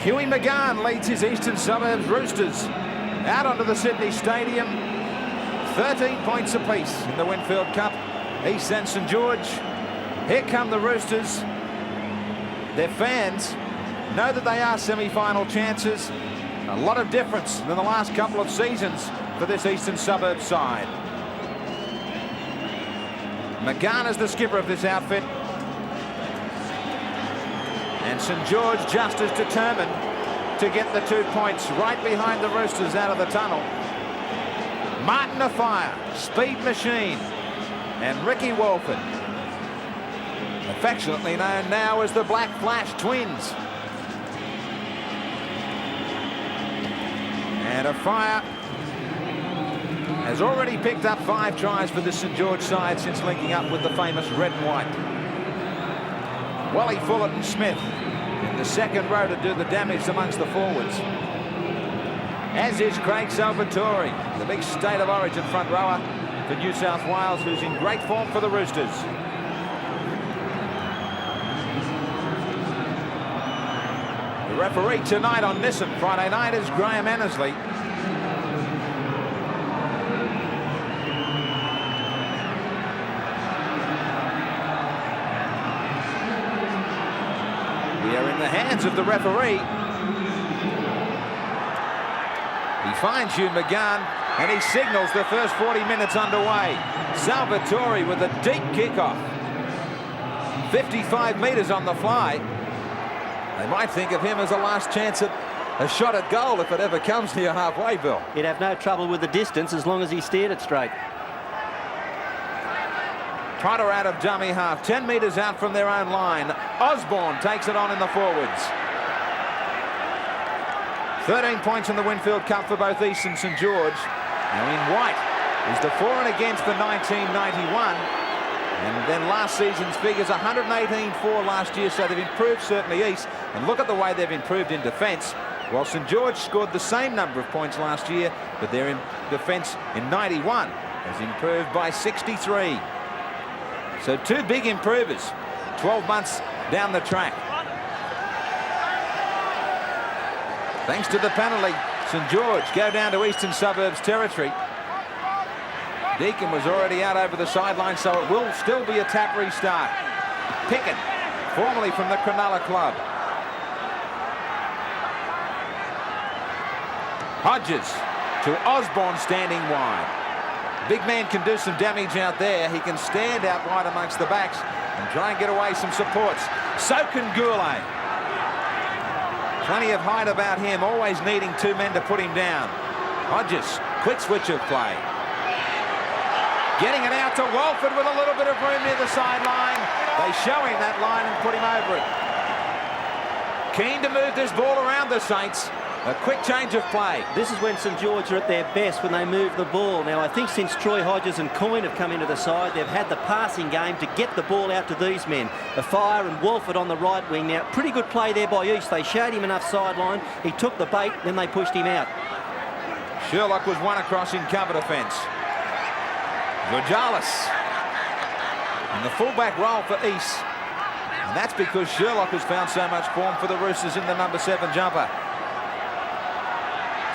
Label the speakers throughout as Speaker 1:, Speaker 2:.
Speaker 1: Hughie McGann leads his Eastern Suburbs Roosters out onto the Sydney Stadium. 13 points apiece in the Winfield Cup. East and St George. Here come the Roosters. Their fans know that they are semi-final chances. A lot of difference than the last couple of seasons for this Eastern Suburbs side. McGann is the skipper of this outfit. And St George just as determined to get the 2 points right behind the Roosters out of the tunnel. Martin afire, speed machine, and Ricky Walford, affectionately known now as the Black Flash Twins. And afire has already picked up 5 tries for the St George side since linking up with the famous red and white. Wally Fullett and Smith in the second row to do the damage amongst the forwards, as is Craig Salvatore, the big state of origin front rower for New South Wales, who's in great form for the Roosters. The referee tonight on Nissan Friday night is Graeme Annesley. We are in the hands of the referee. He finds Hugh McGann and he signals the first 40 minutes underway. Salvatore with a deep kickoff. 55 metres on the fly. They might think of him as a last chance at a shot at goal if it ever comes near halfway, Bill.
Speaker 2: He'd have no trouble with the distance as long as he steered it straight.
Speaker 1: Potter out of dummy half, 10 metres out from their own line. Osborne takes it on in the forwards. 13 points in the Winfield Cup for both East and St George. Now in white is the for and against for 1991. And then last season's figures, 118 for last year, so they've improved certainly East. And look at the way they've improved in defence. While St George scored the same number of points last year, but their defence in 91 has improved by 63. So 2 big improvers 12 months down the track. Thanks to the penalty, St George go down to Eastern Suburbs territory. Deacon was already out over the sideline, so it will still be a tap restart. Pickett, formerly from the Cronulla club. Hodges to Osborne standing wide. Big man can do some damage out there. He can stand out wide amongst the backs and try and get away some supports. So can Goulet. Plenty of height about him, always needing 2 men to put him down. Hodges, quick switch of play. Getting it out to Walford with a little bit of room near the sideline. They show him that line and put him over it. Keen to move this ball around the Saints. A quick change of play. This is when St George are at their best, when they move the ball. Now, I think since Troy Hodges and Coyne have come into the side, they've had the passing game to get the ball out to these men. Afire and Walford on the right wing. Now, pretty good play there by East. They showed him enough sideline. He took the bait, then they pushed him out. Sherlock was one across in cover defence. Georgalis in the fullback role for East. And that's because Sherlock has found so much form for the Roosters in the number 7 jumper.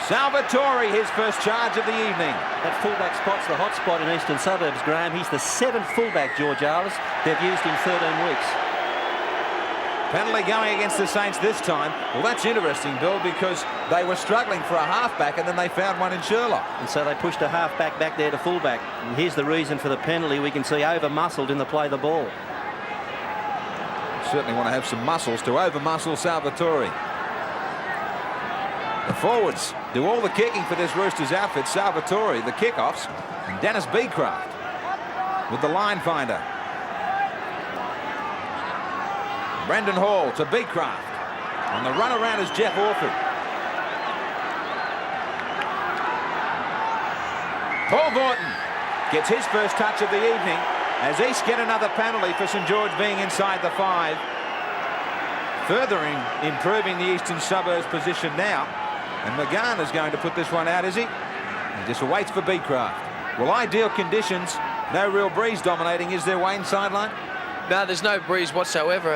Speaker 1: Salvatore, his first charge of the evening. That fullback spot's the hot spot in Eastern Suburbs, Graeme. He's the 7th fullback, Georgalis. They've used in 13 weeks. Penalty going against the Saints this time. Well, that's interesting, Bill, because they were struggling for a halfback and then they found one in Sherlock. And so they pushed a halfback back there to fullback. And here's the reason for the penalty. We can see over-muscled in the play of the ball. Certainly want to have some muscles to over-muscle Salvatore. The forwards do all the kicking for this Roosters outfit. Salvatore, the kickoffs, and Dennis Beecraft with the line finder. Brendan Hall to Beecraft. On the run around is Jeff Orford. Paul Vorton gets his first touch of the evening as East get another penalty for St George being inside the 5. Further improving the Eastern Suburbs position now. And McGann is going to put this one out, is he? He just waits for Beecraft. Well, ideal conditions. No real breeze dominating. Is there, Wayne, sideline?
Speaker 3: No, there's no breeze whatsoever.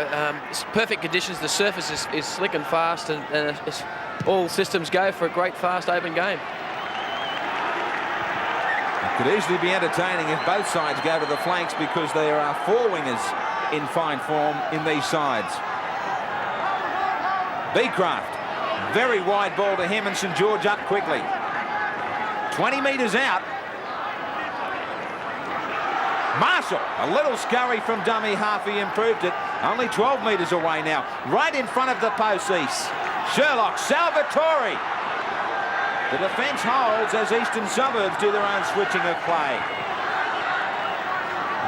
Speaker 3: It's perfect conditions. The surface is slick and fast, and it's all systems go for a great, fast, open game.
Speaker 1: It could easily be entertaining if both sides go to the flanks, because there are 4 wingers in fine form in these sides. Beecraft, very wide ball to him, and St George up quickly. 20 metres out. Marshall, a little scurry from dummy half. He improved it. Only 12 metres away now. Right in front of the post east. Sherlock, Salvatore. The defence holds as Eastern Suburbs do their own switching of play.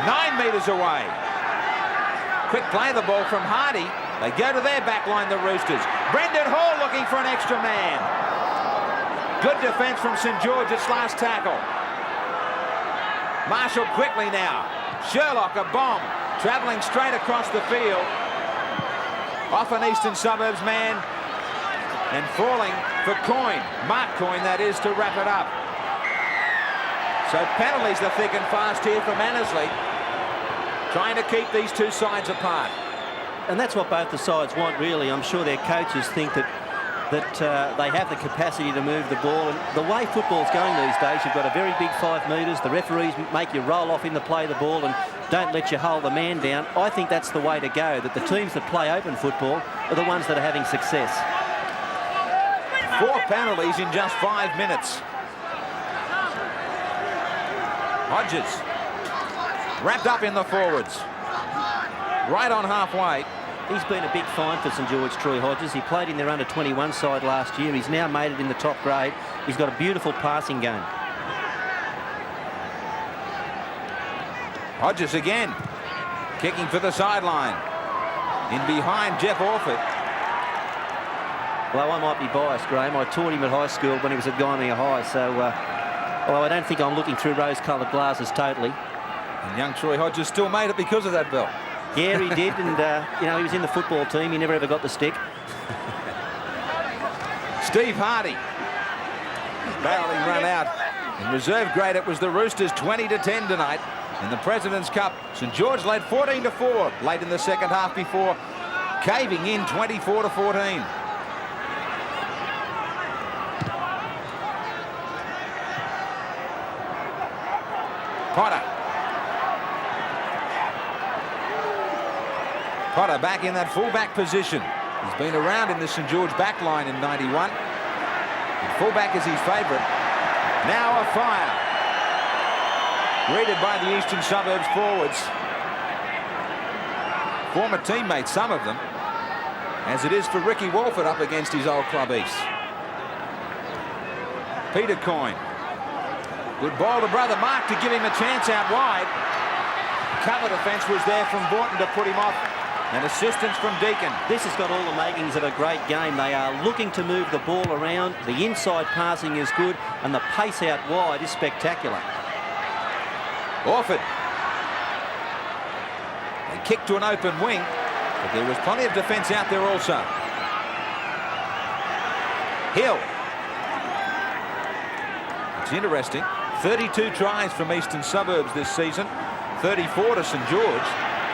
Speaker 1: 9 metres away. Quick play the ball from Hardy. They go to their back line, the Roosters. Brendan Hall looking for an extra man. Good defence from St George, its last tackle. Marshall quickly now. Sherlock, a bomb, travelling straight across the field. Off an Eastern Suburbs man, and falling for Coyne. Mark Coyne, that is, to wrap it up. So penalties are thick and fast here from Annesley, trying to keep these two sides apart.
Speaker 2: And that's what both the sides want, really. I'm sure their coaches think that they have the capacity to move the ball. And the way football's going these days, you've got a very big 5 metres. The referees make you roll off in the play the ball and don't let you hold the man down. I think that's the way to go, that the teams that play open football are the ones that are having success.
Speaker 1: 4 penalties in just 5 minutes. Hodges wrapped up in the forwards. Right on halfway.
Speaker 2: He's been a big find for St George, Troy Hodges. He played in their under-21 side last year. He's now made it in the top grade. He's got a beautiful passing game.
Speaker 1: Hodges again, kicking for the sideline. In behind Jeff Orford.
Speaker 2: Well, I might be biased, Graeme. I taught him at high school when he was at Gymea High, so although I don't think I'm looking through rose-coloured glasses totally.
Speaker 1: And young Troy Hodges still made it because of that, Bill.
Speaker 2: Yeah, he did, and you know, he was in the football team. He never ever got the stick.
Speaker 1: Steve Hardy barreling run out. In reserve grade, it was the Roosters 20-10 tonight in the President's Cup. St George led 14-4 late in the second half before caving in 24-14. Potter back in that fullback position. He's been around in the St George back line in 91. And fullback is his favourite. Now a fire. Greeted by the Eastern Suburbs forwards. Former teammates, some of them, as it is for Ricky Walford up against his old club East. Peter Coyne. Good ball to brother Mark to give him a chance out wide. Cover defence was there from Borton to put him off. And assistance from Deacon.
Speaker 2: This has got all the makings of a great game. They are looking to move the ball around. The inside passing is good, and the pace out wide is spectacular.
Speaker 1: Orford. They kicked to an open wing, but there was plenty of defence out there also. Hill. It's interesting. 32 tries from Eastern Suburbs this season. 34 to St George.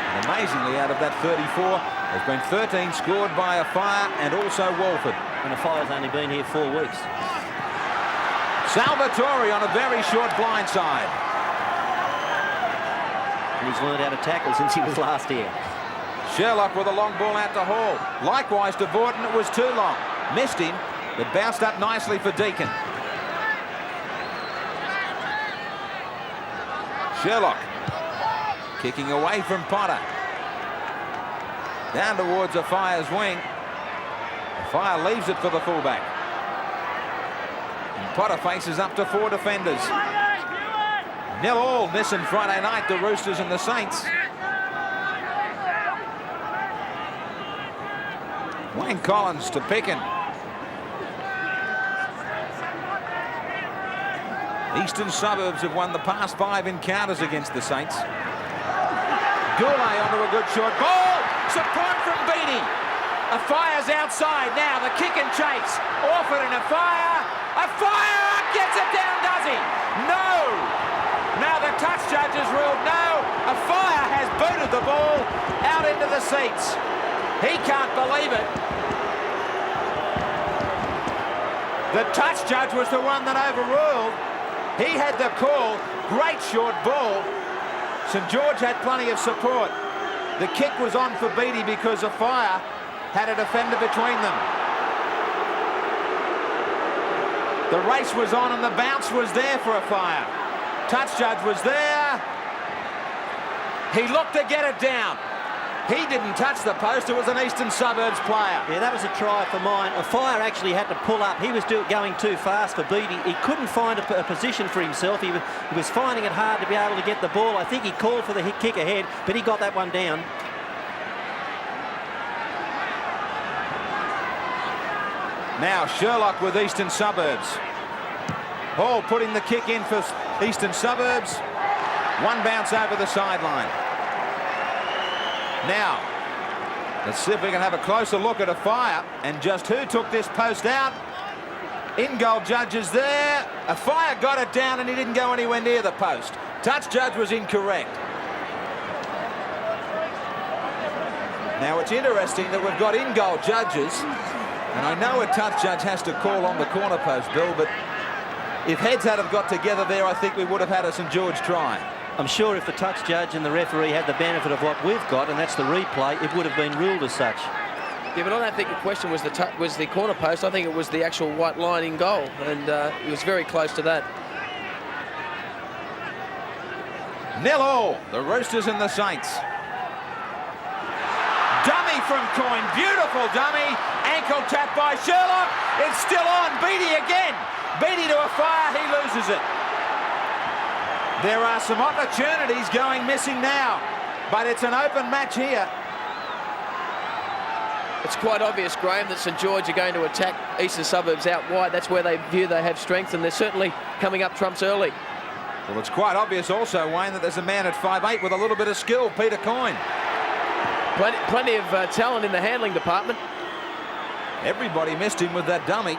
Speaker 1: And amazingly, out of that 34, there's been 13 scored by a Fire and also Walford.
Speaker 2: And a Fire's only been here 4 weeks.
Speaker 1: Salvatore on a very short blindside.
Speaker 2: And he's learned how to tackle since he was last here.
Speaker 1: Sherlock with a long ball out to Hall. Likewise to Borton, it was too long. Missed him, but bounced up nicely for Deacon. Sherlock. Kicking away from Potter. Down towards a Fire's wing. The Fire leaves it for the fullback. And Potter faces up to 4 defenders. 0-0 Nissan Friday night, the Roosters and the Saints. Wayne Collins to Pickin. Eastern Suburbs have won the past 5 encounters against the Saints. Goulet onto a good short ball. Support from Beattie. A Fire's outside now. The kick and chase. Orford and a Fire. A Fire gets it down, does he? No. Now the touch judge has ruled no. A fire has booted the ball out into the seats. He can't believe it. The touch judge was the one that overruled. He had the call. Great short ball. St George had plenty of support. The kick was on for Beattie because a fire had a defender between them. The race was on and the bounce was there for a fire. Touch judge was there. He looked to get it down. He didn't touch the post. It was an Eastern Suburbs player.
Speaker 2: Yeah, that was a try for mine. A fire actually had to pull up. He was going too fast for Beattie. He couldn't find a position for himself. He was finding it hard to be able to get the ball. I think he called for the kick ahead, but he got that one down.
Speaker 1: Now Sherlock with Eastern Suburbs. Hall putting the kick in for Eastern Suburbs. One bounce over the sideline. Now, let's see if we can have a closer look at a fire and just who took this post out. In-goal judge is there. A fire got it down and he didn't go anywhere near the post. Touch judge was incorrect. Now it's interesting that we've got in-goal judges, and I know a touch judge has to call on the corner post, Bill, but if heads had have got together there, I think we would have had a St George try.
Speaker 2: I'm sure if the touch judge and the referee had the benefit of what we've got, and that's the replay, it would have been ruled as such.
Speaker 3: Yeah, but I don't think the question was the corner post. I think it was the actual white line in goal, and it was very close to that.
Speaker 1: 0-0, the Roosters and the Saints. Dummy from Coyne, beautiful dummy. Ankle tap by Sherlock. It's still on. Beattie again. Beattie to a fire, he loses it. There are some opportunities going missing now, but it's an open match here.
Speaker 3: It's quite obvious, Graeme, that St George are going to attack Eastern Suburbs out wide. That's where they view they have strength, and they're certainly coming up trumps early.
Speaker 1: Well, it's quite obvious also, Wayne, that there's a man at 5'8" with a little bit of skill, Peter Coyne.
Speaker 3: Plenty of talent in the handling department.
Speaker 1: Everybody missed him with that dummy.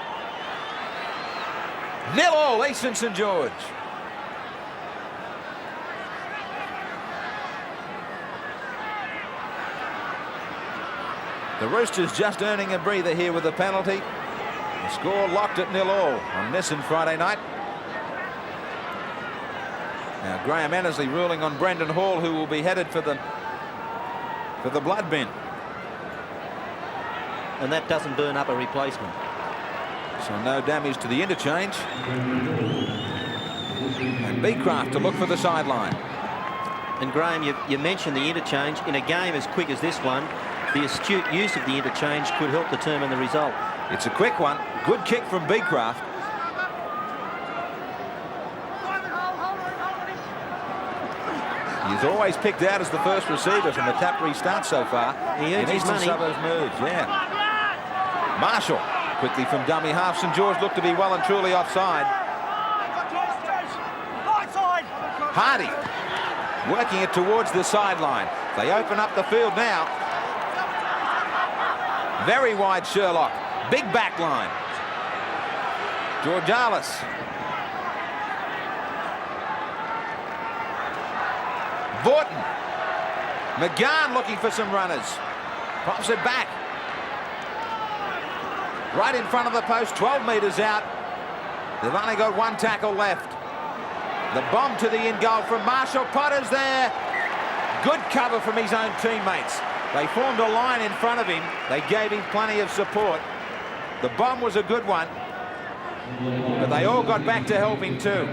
Speaker 1: 0-0, Eastern St George. The Roosters just earning a breather here with the penalty. The score locked at 0-0 on Nissan Friday night. Now Graham Annesley ruling on Brendan Hall, who will be headed for the blood bin.
Speaker 2: And that doesn't burn up a replacement.
Speaker 1: So no damage to the interchange. And Beecraft to look for the sideline.
Speaker 2: And Graham, you mentioned the interchange. In a game as quick as this one, the astute use of the interchange could help determine the result.
Speaker 1: It's a quick one. Good kick from Beecraft. He's always picked out as the first receiver from the tap restart so far.
Speaker 2: He earns his money.
Speaker 1: Suburbs moves, yeah. Marshall quickly from dummy half. St George looked to be well and truly offside. Hardy working it towards the sideline. They open up the field now. Very wide Sherlock. Big back line. Georgalis. Vorton. McGahn looking for some runners. Pops it back. Right in front of the post, 12 metres out. They've only got one tackle left. The bomb to the in-goal from Marshall. Potter's there. Good cover from his own teammates. They formed a line in front of him. They gave him plenty of support. The bomb was a good one, but they all got back to help him too.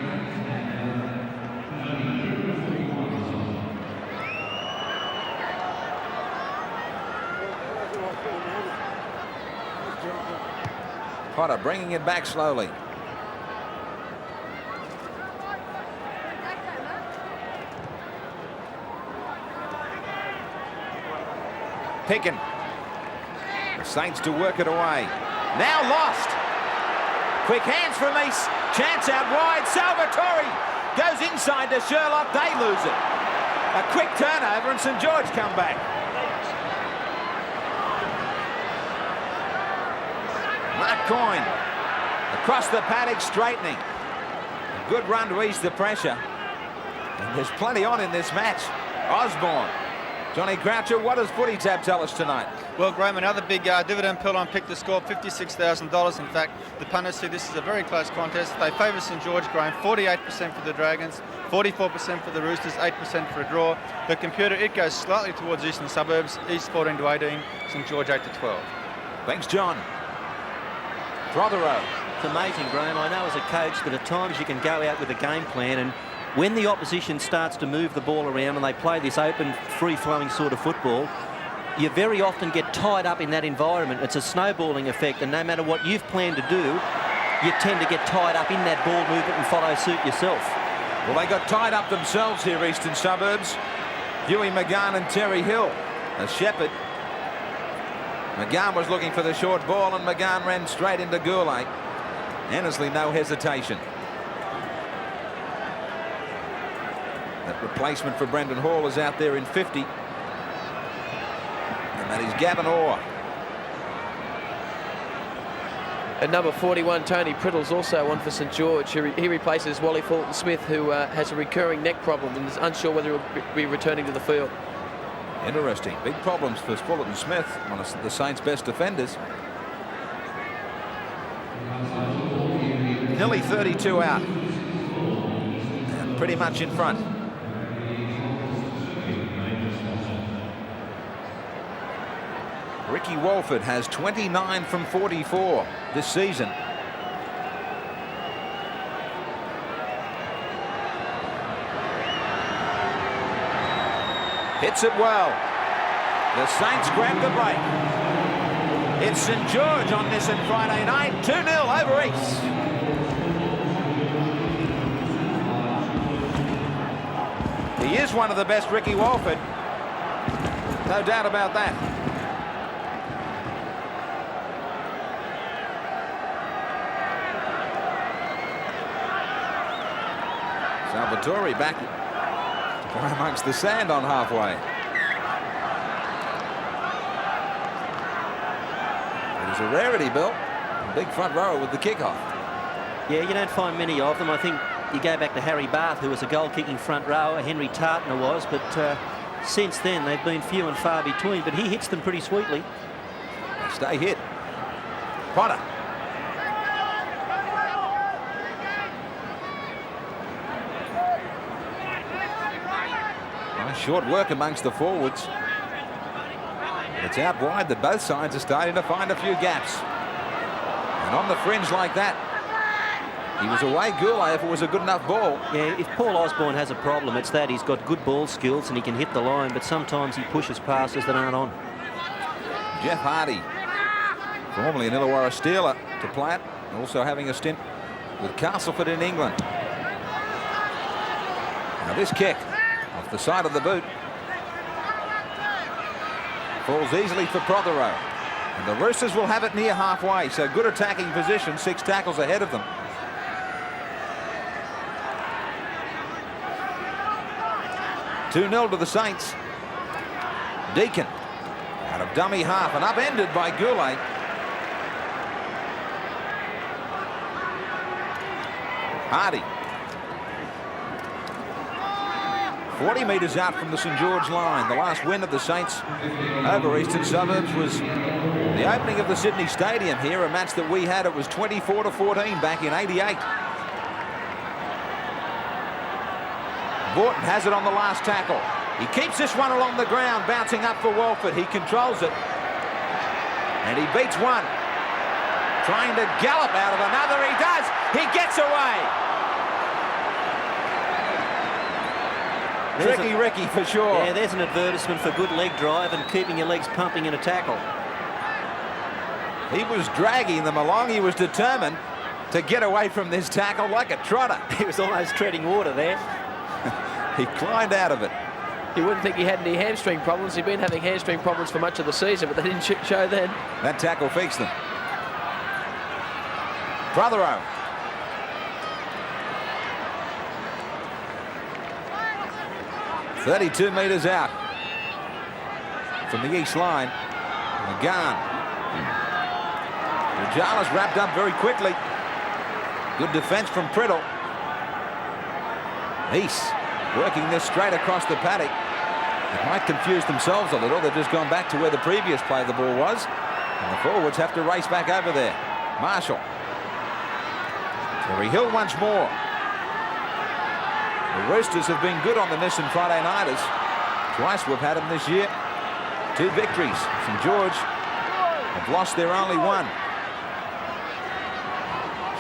Speaker 1: Potter bringing it back slowly. Pickin. The Saints to work it away. Now lost. Quick hands from East. Chance out wide. Salvatore goes inside to Sherlock. They lose it. A quick turnover and St George come back. Mark Coyne across the paddock, straightening. A good run to ease the pressure. And there's plenty on in this match. Osborne. Johnny Croucher, what does Footy Tab tell us tonight?
Speaker 4: Well, Graeme, another big dividend pill on pick to score, $56,000. In fact, the punters see this is a very close contest. They favour St George, Graeme, 48% for the Dragons, 44% for the Roosters, 8% for a draw. The computer, it goes slightly towards Eastern Suburbs, East 14 to 18, St George 8 to 12.
Speaker 1: Thanks, John. Prothero.
Speaker 2: It's amazing, Graeme. I know as a coach that at times you can go out with a game plan, and when the opposition starts to move the ball around and they play this open, free-flowing sort of football, you very often get tied up in that environment. It's a snowballing effect, and no matter what you've planned to do, you tend to get tied up in that ball movement and follow suit yourself.
Speaker 1: Well, they got tied up themselves here, Eastern Suburbs. Huey McGann and Terry Hill. A Shepherd. McGann was looking for the short ball, and McGann ran straight into Goulet. Annesley, no hesitation. That replacement for Brendan Hall is out there in 50. And that is Gavin Orr.
Speaker 3: And number 41, Tony Priddle's also on for St George. He replaces Wally Fulton-Smith, who has a recurring neck problem and is unsure whether he'll be returning to the field.
Speaker 1: Interesting. Big problems for Fulton-Smith, one of the Saints' best defenders. Nearly 32 out. And pretty much in front. Ricky Walford has 29 from 44 this season. Hits it well. The Saints grab the break. It's St George on this on Friday night. 2-0 over East. He is one of the best, Ricky Walford. No doubt about that. Salvatore back amongst the sand on halfway. It is a rarity, Bill. Big front rower with the kickoff.
Speaker 2: Yeah, you don't find many of them. I think you go back to Harry Barth, who was a goal-kicking front rower. Henry Tartner was, but since then they've been few and far between. But he hits them pretty sweetly.
Speaker 1: They stay hit. Potter. Short work amongst the forwards. It's out wide that both sides are starting to find a few gaps. And on the fringe like that, he was away Goulet if it was a good enough ball.
Speaker 2: Yeah, if Paul Osborne has a problem, it's that he's got good ball skills and he can hit the line, but sometimes he pushes passes that aren't on.
Speaker 1: Jeff Hardy, formerly an Illawarra Steeler to Platt, also having a stint with Castleford in England. Now this kick off the side of the boot falls easily for Prothero, and the Roosters will have it near halfway, so good attacking position, 6 tackles ahead of them. (2-0 to the Saints. Deacon out of dummy half and upended by Goulet. Hardy 40 metres out from the St George line. The last win of the Saints over Eastern Suburbs was the opening of the Sydney Stadium here, a match that we had. It was 24-14 back in '88. Borton has it on the last tackle. He keeps this one along the ground, bouncing up for Walford. He controls it. And he beats one. Trying to gallop out of another. He does. He gets away. Tricky Ricky for sure.
Speaker 2: Yeah, there's an advertisement for good leg drive and keeping your legs pumping in a tackle.
Speaker 1: He was dragging them along. He was determined to get away from this tackle like a trotter.
Speaker 2: He was almost treading water there.
Speaker 1: He climbed out of it.
Speaker 3: You wouldn't think he had any hamstring problems. He'd been having hamstring problems for much of the season, but they didn't show then.
Speaker 1: That tackle fixed them. Prothero. (32 metres out from the east line. McGann. Rajalas wrapped up very quickly. Good defence from Priddle. East working this straight across the paddock. It might confuse themselves a little. They've just gone back to where the previous play the ball was. And the forwards have to race back over there. Marshall. Terry Hill once more. The Roosters have been good on the Nissan Friday nighters. Twice we've had them this year. 2 victories. St George have lost their only one.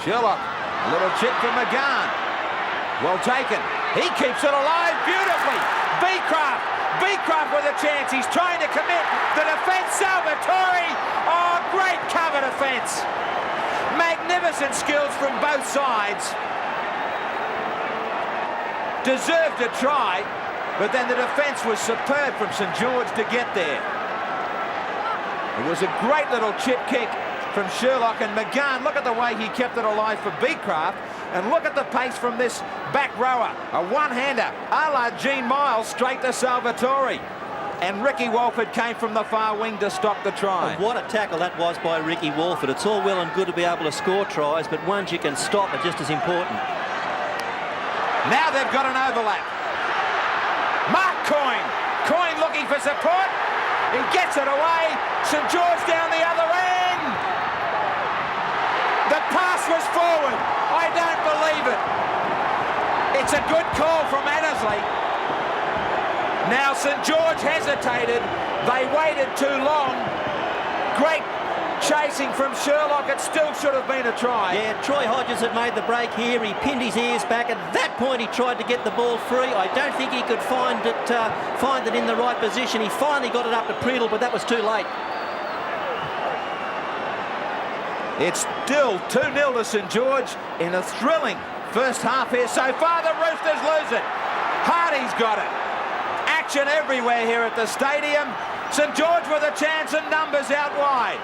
Speaker 1: Sherlock. A little chip from McGann. Well taken. He keeps it alive beautifully. Beecroft with a chance. He's trying to commit. The defence, Salvatore. Oh, great cover defence. Magnificent skills from both sides. Deserved a try, but then the defence was superb from St George to get there. It was a great little chip kick from Sherlock, and McGann, look at the way he kept it alive for Beecroft, and look at the pace from this back rower. A one-hander, a la Gene Miles, straight to Salvatore. And Ricky Walford came from the far wing to stop the try.
Speaker 2: And what a tackle that was by Ricky Walford. It's all well and good to be able to score tries, but ones you can stop are just as important.
Speaker 1: Now they've got an overlap. Mark Coyne. Coyne looking for support. He gets it away. St George down the other end. The pass was forward. I don't believe it. It's a good call from Annesley. Now St George hesitated. They waited too long. Great chasing from Sherlock. It still should have been a try.
Speaker 2: Yeah, Troy Hodges had made the break here. He pinned his ears back. At that point, he tried to get the ball free. I don't think he could find it in the right position. He finally got it up to Preedle, but that was too late.
Speaker 1: It's still 2-0 to St George in a thrilling first half here. So far, the Roosters lose it. Hardy's got it. Action everywhere here at the stadium. St George with a chance and numbers out wide.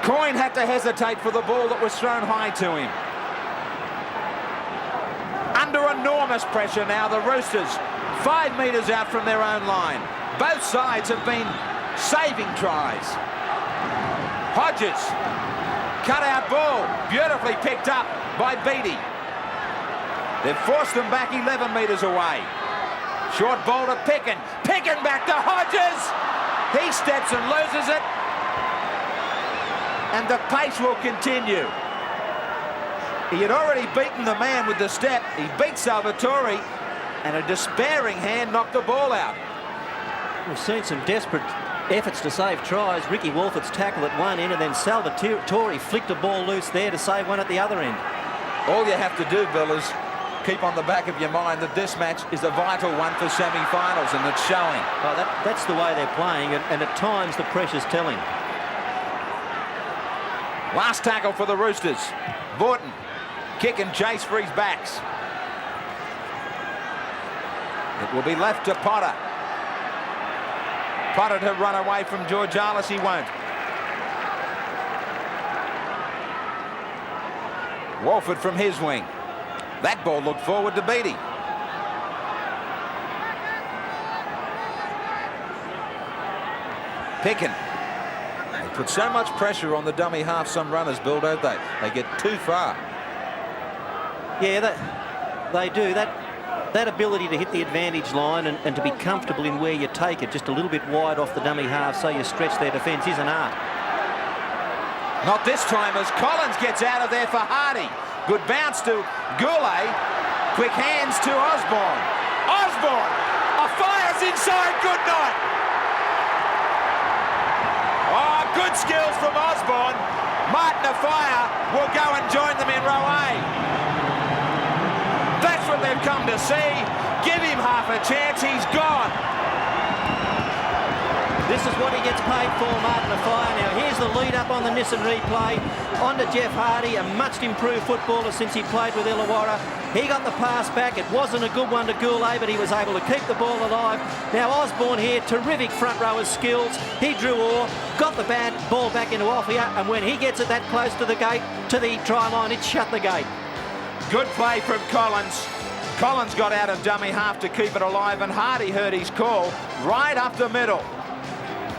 Speaker 1: Coyne had to hesitate for the ball that was thrown high to him. Under enormous pressure now, the Roosters 5 metres out from their own line. Both sides have been saving tries. Hodges, cut out ball, beautifully picked up by Beattie. They've forced them back 11 metres away. Short ball to Picken. Picken back to Hodges. He steps and loses it. And the pace will continue. He had already beaten the man with the step. He beat Salvatore, and a despairing hand knocked the ball out.
Speaker 2: We've seen some desperate efforts to save tries. Ricky Walford's tackle at one end, and then Salvatore flicked a ball loose there to save one at the other end.
Speaker 1: All you have to do, Bill, is keep on the back of your mind that this match is a vital one for semi-finals, and it's showing.
Speaker 2: Oh, that's the way they're playing, and at times the pressure's telling.
Speaker 1: Last tackle for the Roosters. Vorton, kick and chase for his backs. It will be left to Potter. Potter to run away from Georgialis, he won't. Walford from his wing. That ball looked forward to Beattie. Picken. They put so much pressure on the dummy half, some runners, Bill, don't they? They get too far.
Speaker 2: Yeah, they do. That ability to hit the advantage line and to be comfortable in where you take it, just a little bit wide off the dummy half so you stretch their defence, is an art.
Speaker 1: Not this time, as Collins gets out of there for Hardy. Good bounce to Goulet. Quick hands to Osborne. Osborne! A fire's inside. Good night. Oh, good skills from Osborne. Martin Afire will go and join them in row A. That's what they've come to see. Give him half a chance. He's gone.
Speaker 2: This is what he gets paid for, Martin Afire. Now, here's the lead up on the Nissan replay. On to Jeff Hardy, a much improved footballer since he played with Illawarra. He got the pass back. It wasn't a good one to Goulet, but he was able to keep the ball alive. Now, Osborne here, terrific front rower's skills. He drew Orr, got the ball back into Offia, and when he gets it that close to the gate, to the try line, it shut the gate.
Speaker 1: Good play from Collins. Collins got out of dummy half to keep it alive, and Hardy heard his call right up the middle.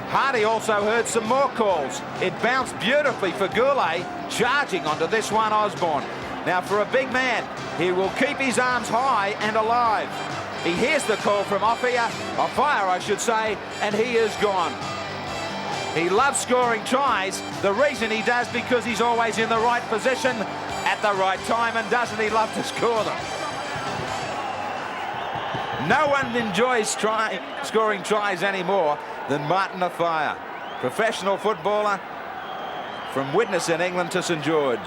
Speaker 1: Hardy also heard some more calls. It bounced beautifully for Goulet, charging onto this one, Osborne. Now, for a big man, he will keep his arms high and alive. He hears the call from off-fire, I should say, and he is gone. He loves scoring tries. The reason he does, because he's always in the right position at the right time, and doesn't he love to score them? No one enjoys scoring tries anymore than Martin Offiah, professional footballer from Widnes in England to St George.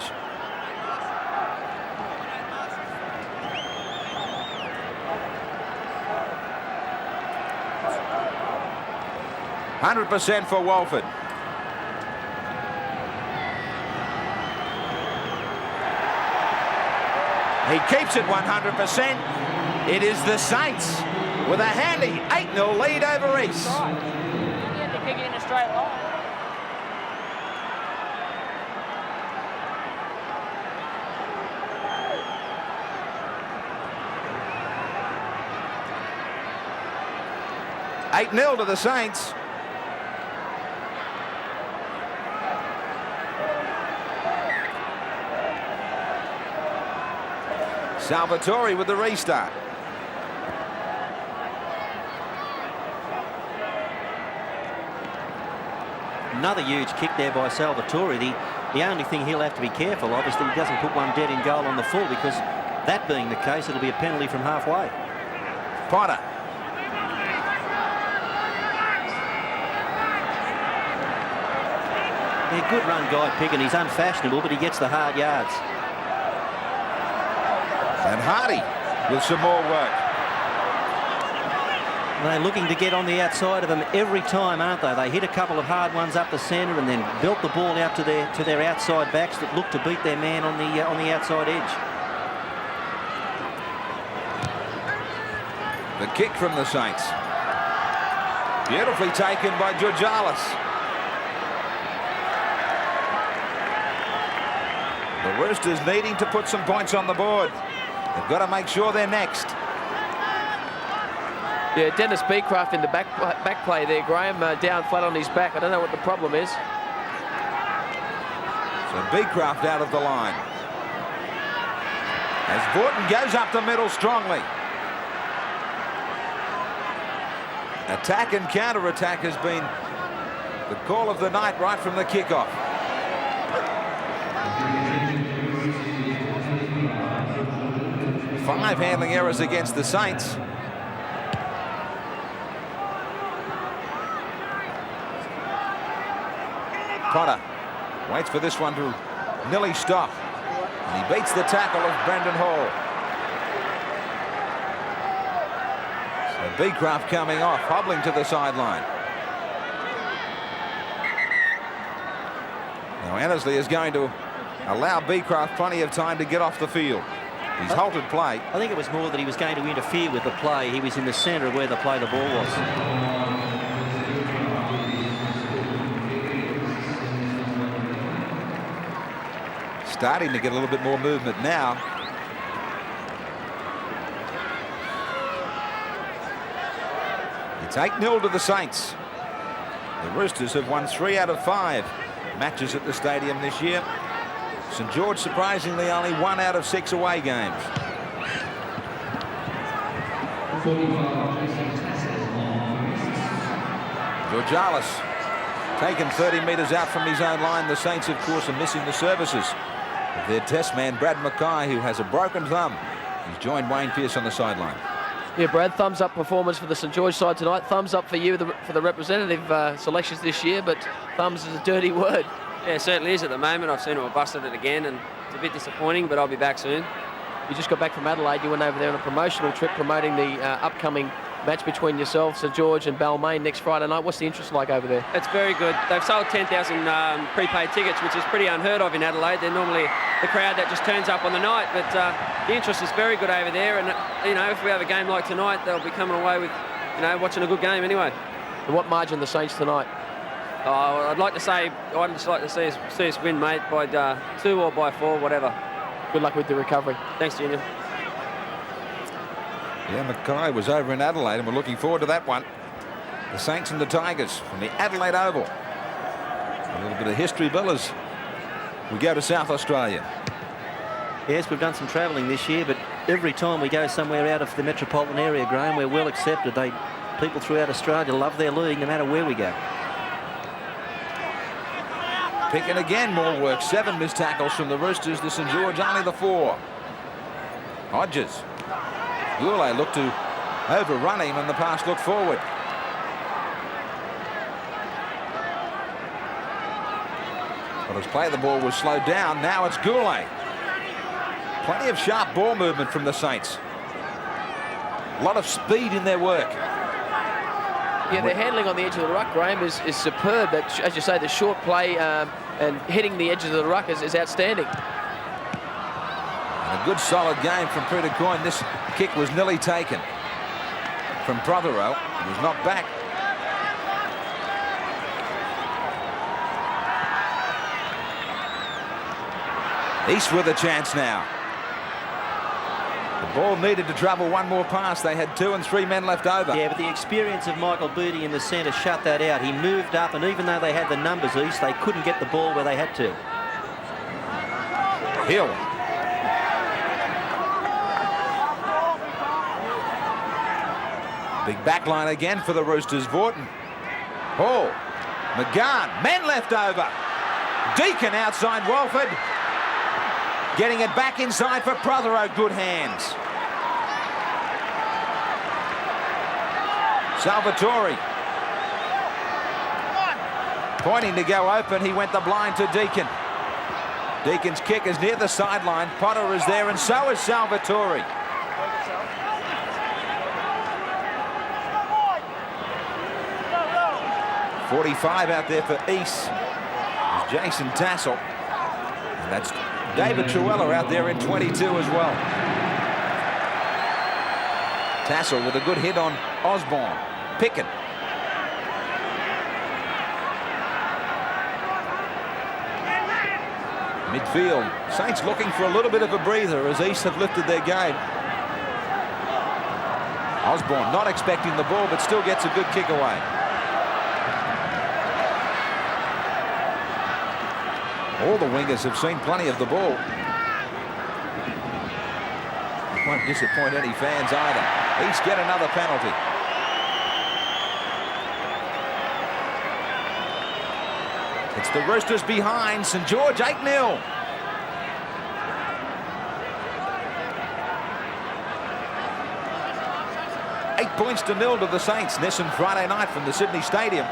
Speaker 1: %100% for Walford. He keeps it 100%. It is the Saints with a handy 8-0 lead over East.
Speaker 5: You had to kick it in a straight line.
Speaker 1: $8-0 to the Saints. Salvatore with the restart.
Speaker 2: Another huge kick there by Salvatore. The only thing he'll have to be careful of is that he doesn't put one dead in goal on the full, because that being the case, it'll be a penalty from halfway.
Speaker 1: Potter.
Speaker 2: Yeah, good run, Guy Pickett. He's unfashionable, but he gets the hard yards.
Speaker 1: And Hardy with some more work.
Speaker 2: They're looking to get on the outside of them every time, aren't they? They hit a couple of hard ones up the centre and then belt the ball out to their outside backs that look to beat their man on the outside edge.
Speaker 1: The kick from the Saints. Beautifully taken by Georgalis. The Roosters needing to put some points on the board. They've got to make sure they're next.
Speaker 3: Yeah, Dennis Beecraft in the back play there, Graeme, down flat on his back. I don't know what the problem is.
Speaker 1: So Beecraft out of the line. As Vorton goes up the middle strongly. Attack and counter-attack has been the call of the night right from the kickoff. Five handling errors against the Saints. Potter waits for this one to nearly stop. And he beats the tackle of Brendan Hall. So Beecraft coming off, hobbling to the sideline. Now Annesley is going to allow Beecraft plenty of time to get off the field. He's halted play.
Speaker 2: I think it was more that he was going to interfere with the play. He was in the centre of where the ball was.
Speaker 1: Starting to get a little bit more movement now. It's 8-0 to the Saints. The Roosters have won 3 out of 5 matches at the stadium this year. St George surprisingly only 1 out of 6 away games. Georgalis taken 30 metres out from his own line. The Saints, of course, are missing the services of their test man, Brad Mackay, who has a broken thumb. He's joined Wayne Pearce on the sideline.
Speaker 3: Yeah, Brad, thumbs up performance for the St George side tonight. Thumbs up for you for the representative selections this year, but thumbs is a dirty word.
Speaker 6: Yeah, it certainly is at the moment. I've seen him have busted it again, and it's a bit disappointing, but I'll be back soon.
Speaker 3: You just got back from Adelaide. You went over there on a promotional trip promoting the upcoming match between yourself, St George and Balmain next Friday night. What's the interest like over there?
Speaker 6: It's very good. They've sold 10,000 prepaid tickets, which is pretty unheard of in Adelaide. They're normally the crowd that just turns up on the night, but the interest is very good over there. And you know, if we have a game like tonight, they'll be coming away with, you know, watching a good game anyway.
Speaker 3: And what margin the Saints tonight?
Speaker 6: I'd like to say, I'd just like to see us win, mate, by 2 or by 4, whatever.
Speaker 3: Good luck with the recovery.
Speaker 6: Thanks, Junior.
Speaker 1: Yeah, Mackay was over in Adelaide, and we're looking forward to that one. The Saints and the Tigers from the Adelaide Oval. A little bit of history, Bill, as we go to South Australia.
Speaker 2: Yes, we've done some travelling this year, but every time we go somewhere out of the metropolitan area, Graeme, we're well accepted. People throughout Australia love their league no matter where we go.
Speaker 1: Picking again, more work. 7 missed tackles from the Roosters. The St George only the 4. Hodges. Goulet looked to overrun him and the pass looked forward. But his play of the ball was slowed down. Now it's Goulet. Plenty of sharp ball movement from the Saints. A lot of speed in their work.
Speaker 3: Yeah, their handling on the edge of the ruck, Graeme, is superb. But as you say, the short play and hitting the edges of the ruck is outstanding.
Speaker 1: A good solid game from Peter Coyne. This kick was nearly taken from Prothero. He was knocked back. East with a chance now. The ball needed to travel one more pass. They had 2 and 3 men left over.
Speaker 2: Yeah, but the experience of Michael Booty in the centre shut that out. He moved up, and even though they had the numbers, East, they couldn't get the ball where they had to.
Speaker 1: Hill. Big back line again for the Roosters. Vaughton. Hall. McGann. Men left over. Deacon outside Walford. Getting it back inside for Prothero. Good hands. Salvatore. Pointing to go open. He went the blind to Deacon. Deacon's kick is near the sideline. Potter is there and so is Salvatore. .45 out there for East. It's Jason Tassel. And that's David Truella out there in 22 as well. Tassel with a good hit on Osborne. Pickett. Midfield. Saints looking for a little bit of a breather as East have lifted their game. Osborne not expecting the ball but still gets a good kick away. All the wingers have seen plenty of the ball. Won't disappoint any fans either. East get another penalty. It's the Roosters behind. St George 8-0. Eight points to 0 to the Saints. Nissan Friday night from the Sydney Stadium.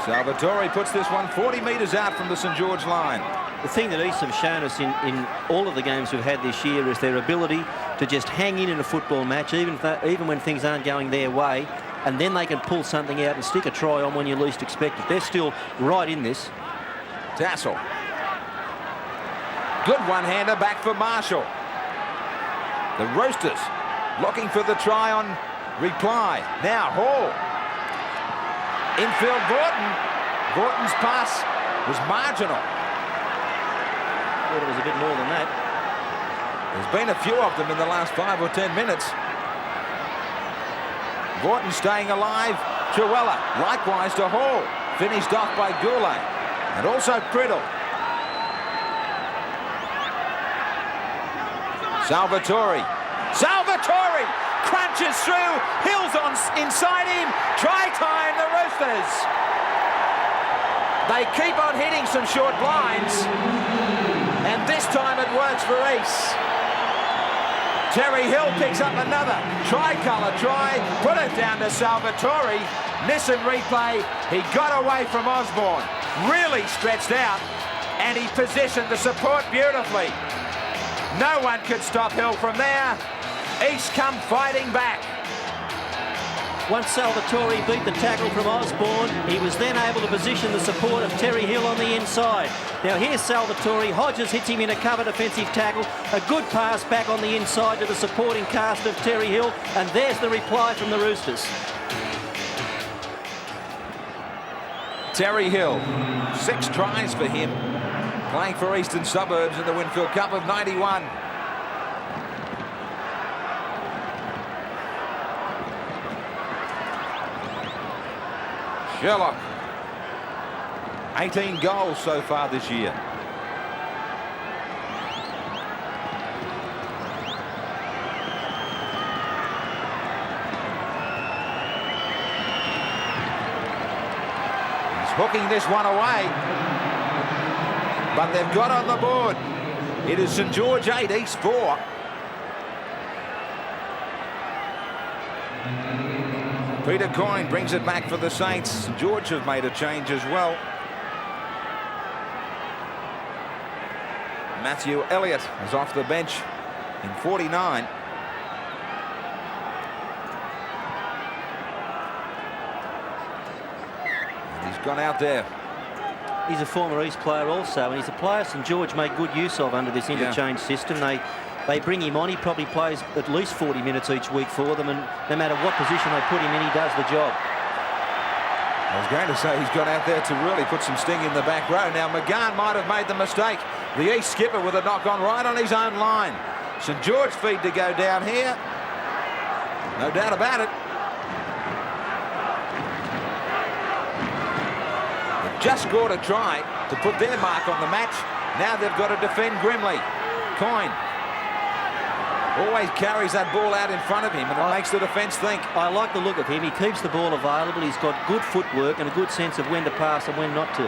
Speaker 1: Salvatore puts this one 40 metres out from the St George line.
Speaker 2: The thing that East have shown us in all of the games we've had this year is their ability to just hang in a football match, even when things aren't going their way, and then they can pull something out and stick a try on when you least expect it. They're still right in this.
Speaker 1: Tassel. Good one-hander back for Marshall. The Roosters looking for the try on reply. Now Hall. Infield Vaughton. Vaughton's pass was marginal.
Speaker 2: Thought it was a bit more than that.
Speaker 1: There's been a few of them in the last 5 or 10 minutes. Vaughton staying alive. Truella likewise to Hall. Finished off by Goulet. And also Priddle. Salvatore. Salvatore crunches through. Hill's on inside him. Try time, the Roosters. They keep on hitting some short blinds. And this time it works for East. Terry Hill picks up another tricolour try. Put it down to Salvatore. Nissan replay. He got away from Osborne. Really stretched out. And he positioned the support beautifully. No one could stop Hill from there. East come fighting back.
Speaker 2: Once Salvatore beat the tackle from Osborne, he was then able to position the support of Terry Hill on the inside. Now here's Salvatore. Hodges hits him in a cover defensive tackle. A good pass back on the inside to the supporting cast of Terry Hill. And there's the reply from the Roosters.
Speaker 1: Terry Hill, 6 tries for him, playing for Eastern Suburbs in the Winfield Cup of 91. Sherlock, 18 goals so far this year. hooking this one away. But they've got on the board. It is St George 8, East 4. Peter Coyne brings it back for the Saints. St George have made a change as well. Matthew Elliott is off the bench in 49. And he's gone out there.
Speaker 2: He's a former East player also, and he's a player St George make good use of under this interchange system. They bring him on. He probably plays at least 40 minutes each week for them, and no matter what position they put him in, he does the job.
Speaker 1: I was going to say he's gone out there to really put some sting in the back row. Now McGann might have made the mistake. The East skipper with a knock on right on his own line. St George feed to go down here. No doubt about it. They've just scored a try to put their mark on the match. Now they've got to defend grimly. Coyne always carries that ball out in front of him, and it makes the defence think.
Speaker 2: I like the look of him. He keeps the ball available. He's got good footwork and a good sense of when to pass and when not to.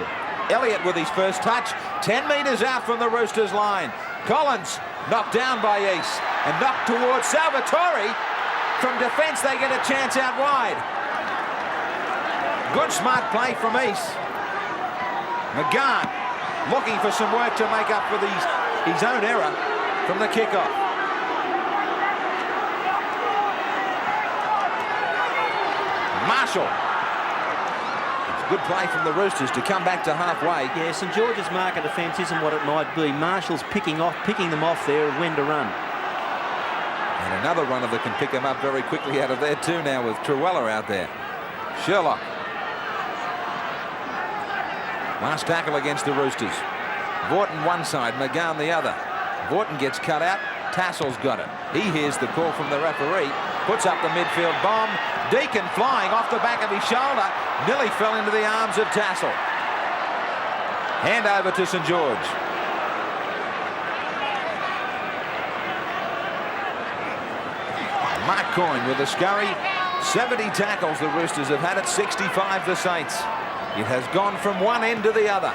Speaker 1: Elliott with his first touch, 10 metres out from the Roosters line. Collins knocked down by East and knocked towards Salvatore. From defence, they get a chance out wide. Good smart play from East. McGann looking for some work to make up for his own error from the kickoff. Marshall. It's a good play from the Roosters to come back to halfway.
Speaker 2: Yeah, St George's mark of defence isn't what it might be. Marshall's picking them off there and when to run.
Speaker 1: And another runner that can pick them up very quickly out of there too now with Truella out there. Sherlock. Last tackle against the Roosters. Vorton one side, McGann the other. Vorton gets cut out. Tassel's got it. He hears the call from the referee. Puts up the midfield bomb. Deacon flying off the back of his shoulder. Nearly fell into the arms of Tassel. Hand over to St George. Mark Coyne with a scurry. 70 tackles the Roosters have had at 65 the Saints. It has gone from one end to the other.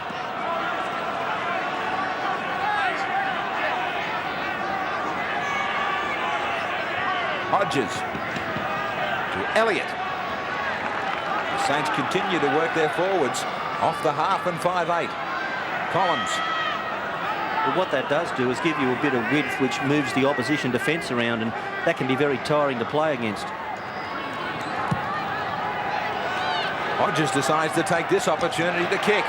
Speaker 1: Hodges to Elliott. The Saints continue to work their forwards off the half and 5-8. Collins.
Speaker 2: Well, what that does do is give you a bit of width which moves the opposition defence around, and that can be very tiring to play against.
Speaker 1: Hodges decides to take this opportunity to kick.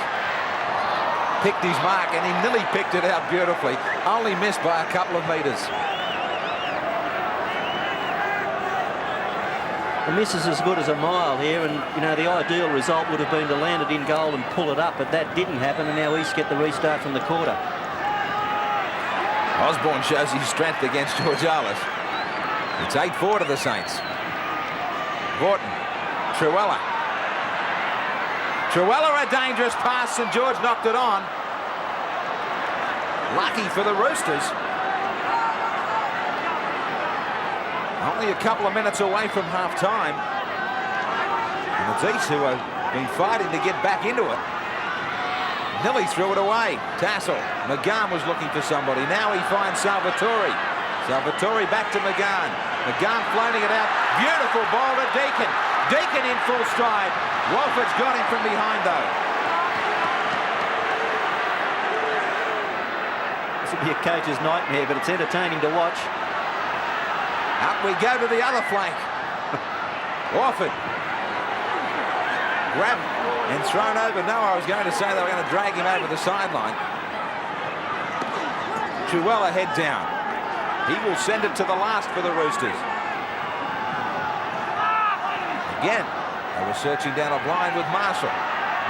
Speaker 1: Picked his mark, and he nearly picked it out beautifully. Only missed by a couple of metres.
Speaker 2: The miss is as good as a mile here, and you know the ideal result would have been to land it in goal and pull it up, but that didn't happen, and now East get the restart from the quarter.
Speaker 1: Osborne shows his strength against George Arliss. It's 8-4 to the Saints. Vorton, Truella. Truella, a dangerous pass. St George knocked it on. Lucky for the Roosters. Only a couple of minutes away from half-time. And it's East who have been fighting to get back into it. Nearly threw it away. Tassel. McGann was looking for somebody. Now he finds Salvatore. Salvatore back to McGann. McGann floating it out. Beautiful ball to Deacon. Deacon in full stride. Walford's got him from behind, though.
Speaker 2: This would be a coach's nightmare, but it's entertaining to watch.
Speaker 1: Up we go to the other flank. Walford. Grabbed and thrown over. No, I was going to say they were going to drag him over the sideline. Truella head down. He will send it to the last for the Roosters. Again, they were searching down a blind with Marshall.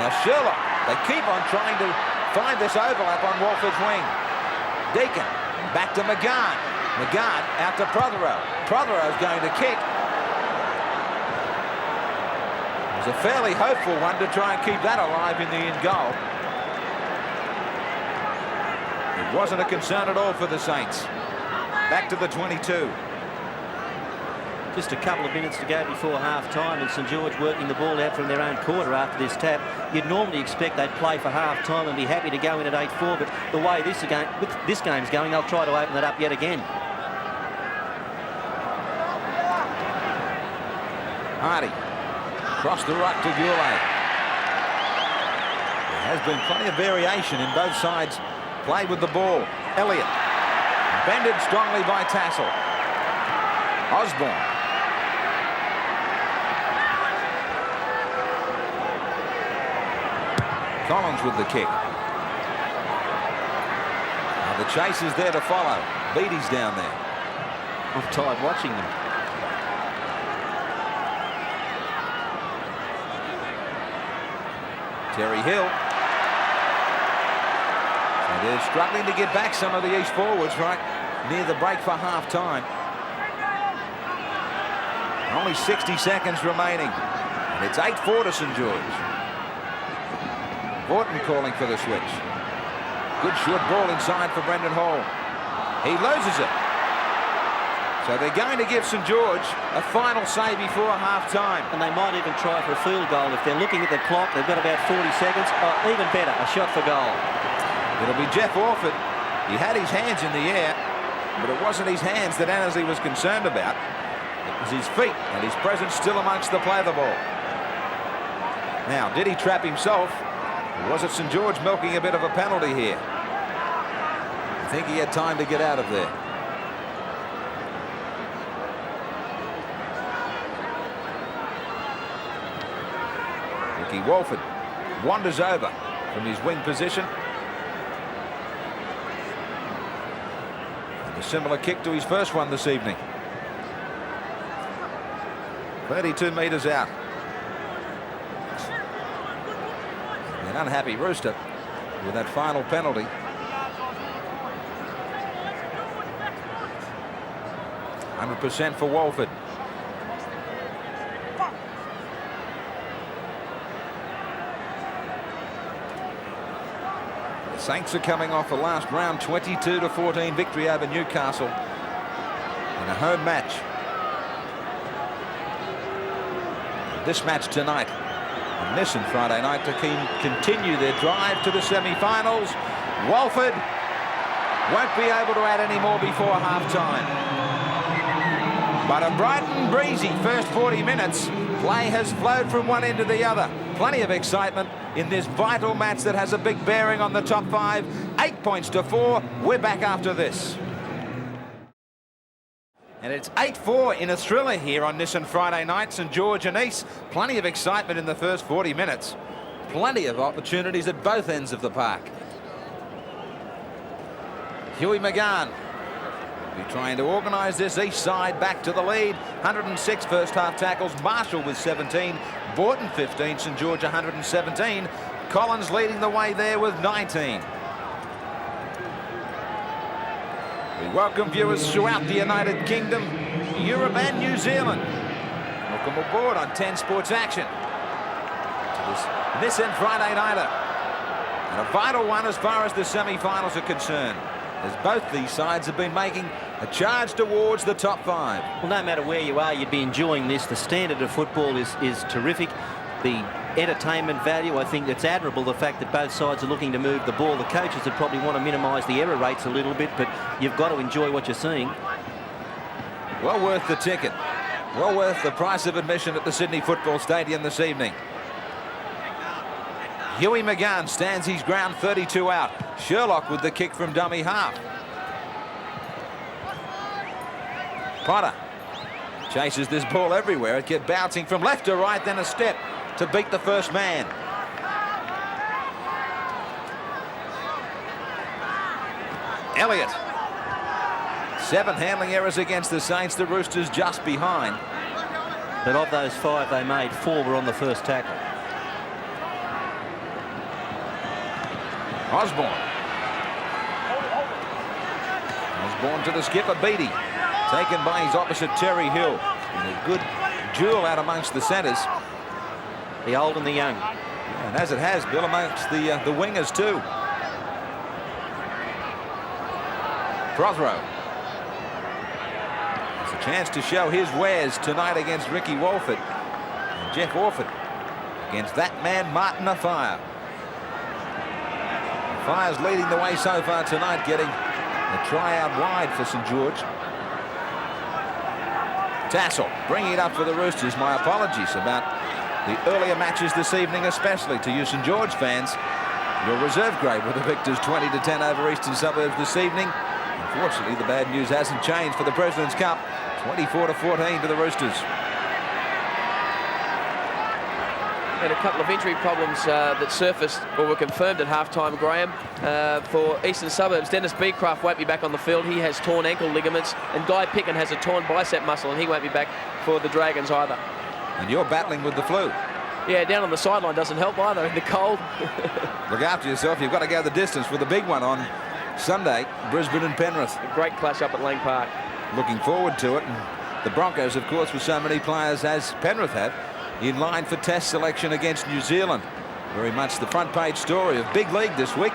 Speaker 1: Now Sherlock, they keep on trying to find this overlap on Walford's wing. Deacon, back to McGann. McGann out to Prothero. Prothero's going to kick. It was a fairly hopeful one to try and keep that alive in the end goal. It wasn't a concern at all for the Saints. Back to the 22.
Speaker 2: just a couple of minutes to go before half-time, and St George working the ball out from their own quarter after this tap. You'd normally expect they'd play for half-time and be happy to go in at 8-4, but the way this game's going, they'll try to open it up yet again.
Speaker 1: Hardy across the right to Goulet. There has been plenty of variation in both sides. Play with the ball. Elliott. Bended strongly by Tassel. Osborne. Collins with the kick. Now the chase is there to follow. Beattie's down there.
Speaker 2: I'm tired watching them.
Speaker 1: Terry Hill. So they're struggling to get back some of the East forwards right near the break for half-time. Only 60 seconds remaining. And it's 8-4 to St George. Borton calling for the switch. Good short ball inside for Brendan Hall. He loses it. So they're going to give St George a final say before half-time.
Speaker 2: And they might even try for a field goal. If they're looking at the clock, they've got about 40 seconds. Oh, even better, a shot for goal.
Speaker 1: It'll be Jeff Orford. He had his hands in the air, but it wasn't his hands that Annesley was concerned about. It was his feet and his presence still amongst the play of the ball. Now, did he trap himself? Or was it St George milking a bit of a penalty here? I think he had time to get out of there. Ricky Walford wanders over from his wing position. And a similar kick to his first one this evening. 32 metres out. An unhappy Rooster with that final penalty. %100% for Walford. The Saints are coming off the last round 22-14 victory over Newcastle in a home match. This match tonight on this and Friday night to continue their drive to the semi-finals. Walford won't be able to add any more before half-time. But a bright and breezy first 40 minutes. Play has flowed from one end to the other. Plenty of excitement in this vital match that has a big bearing on the top 5. 8 points to 4. We're back after this. And it's 8-4 in a thriller here on Nissan Friday night. St George and East. Plenty of excitement in the first 40 minutes. Plenty of opportunities at both ends of the park. Hughie McGann will be trying to organise this East side back to the lead. 106 first half tackles. Marshall with 17. Borton 15. St George 117. Collins leading the way there with 19. We welcome viewers throughout the United Kingdom, Europe and New Zealand. Welcome aboard on 10 Sports Action to this Nissan Friday Nighter. And a vital one as far as the semi-finals are concerned, as both these sides have been making a charge towards the top 5.
Speaker 2: Well, no matter where you are, you'd be enjoying this. The standard of football is terrific. The entertainment value, I think it's admirable, the fact that both sides are looking to move the ball. The coaches would probably want to minimise the error rates a little bit, but you've got to enjoy what you're seeing.
Speaker 1: Well worth the ticket. Well worth the price of admission at the Sydney Football Stadium this evening. Hughie McGann stands his ground, 32 out. Sherlock with the kick from dummy half. Potter chases this ball everywhere. It gets bouncing from left to right, then a step to beat the first man. Elliott. 7 handling errors against the Saints. The Roosters just behind.
Speaker 2: But of those 5 they made, 4 were on the first tackle.
Speaker 1: Osborne. Osborne to the skipper, Beattie. Taken by his opposite, Terry Hill. And a good duel out amongst the centres.
Speaker 2: The old and the young.
Speaker 1: And as it has, Bill, amongst the wingers too. Prothero. It's a Chance to show his wares tonight against Ricky Walford. And Jeff Orford against that man, Martin Afire. Afire's leading the way so far tonight, getting a try out wide for St George. Tassel bringing it up for the Roosters. My apologies about the earlier matches this evening, especially to you St George fans. Your reserve grade with the victors 20-10 over Eastern Suburbs this evening. Unfortunately, the bad news hasn't changed for the President's Cup. 24-14 to the Roosters.
Speaker 3: And a couple of injury problems that surfaced or were confirmed at halftime, Graeme. For Eastern Suburbs, Dennis Beecraft won't be back on the field. He has torn ankle ligaments. And Guy Picken has a torn bicep muscle, and he won't be back for the Dragons either.
Speaker 1: And you're battling with the flu.
Speaker 3: Yeah, down on the sideline doesn't help either in the cold.
Speaker 1: Look after yourself. You've got to go the distance with the big one on Sunday, Brisbane and Penrith.
Speaker 3: A great clash up at Lang Park.
Speaker 1: Looking forward to it. And the Broncos, of course, with so many players as Penrith have, in line for test selection against New Zealand. Very much the front page story of Big League this week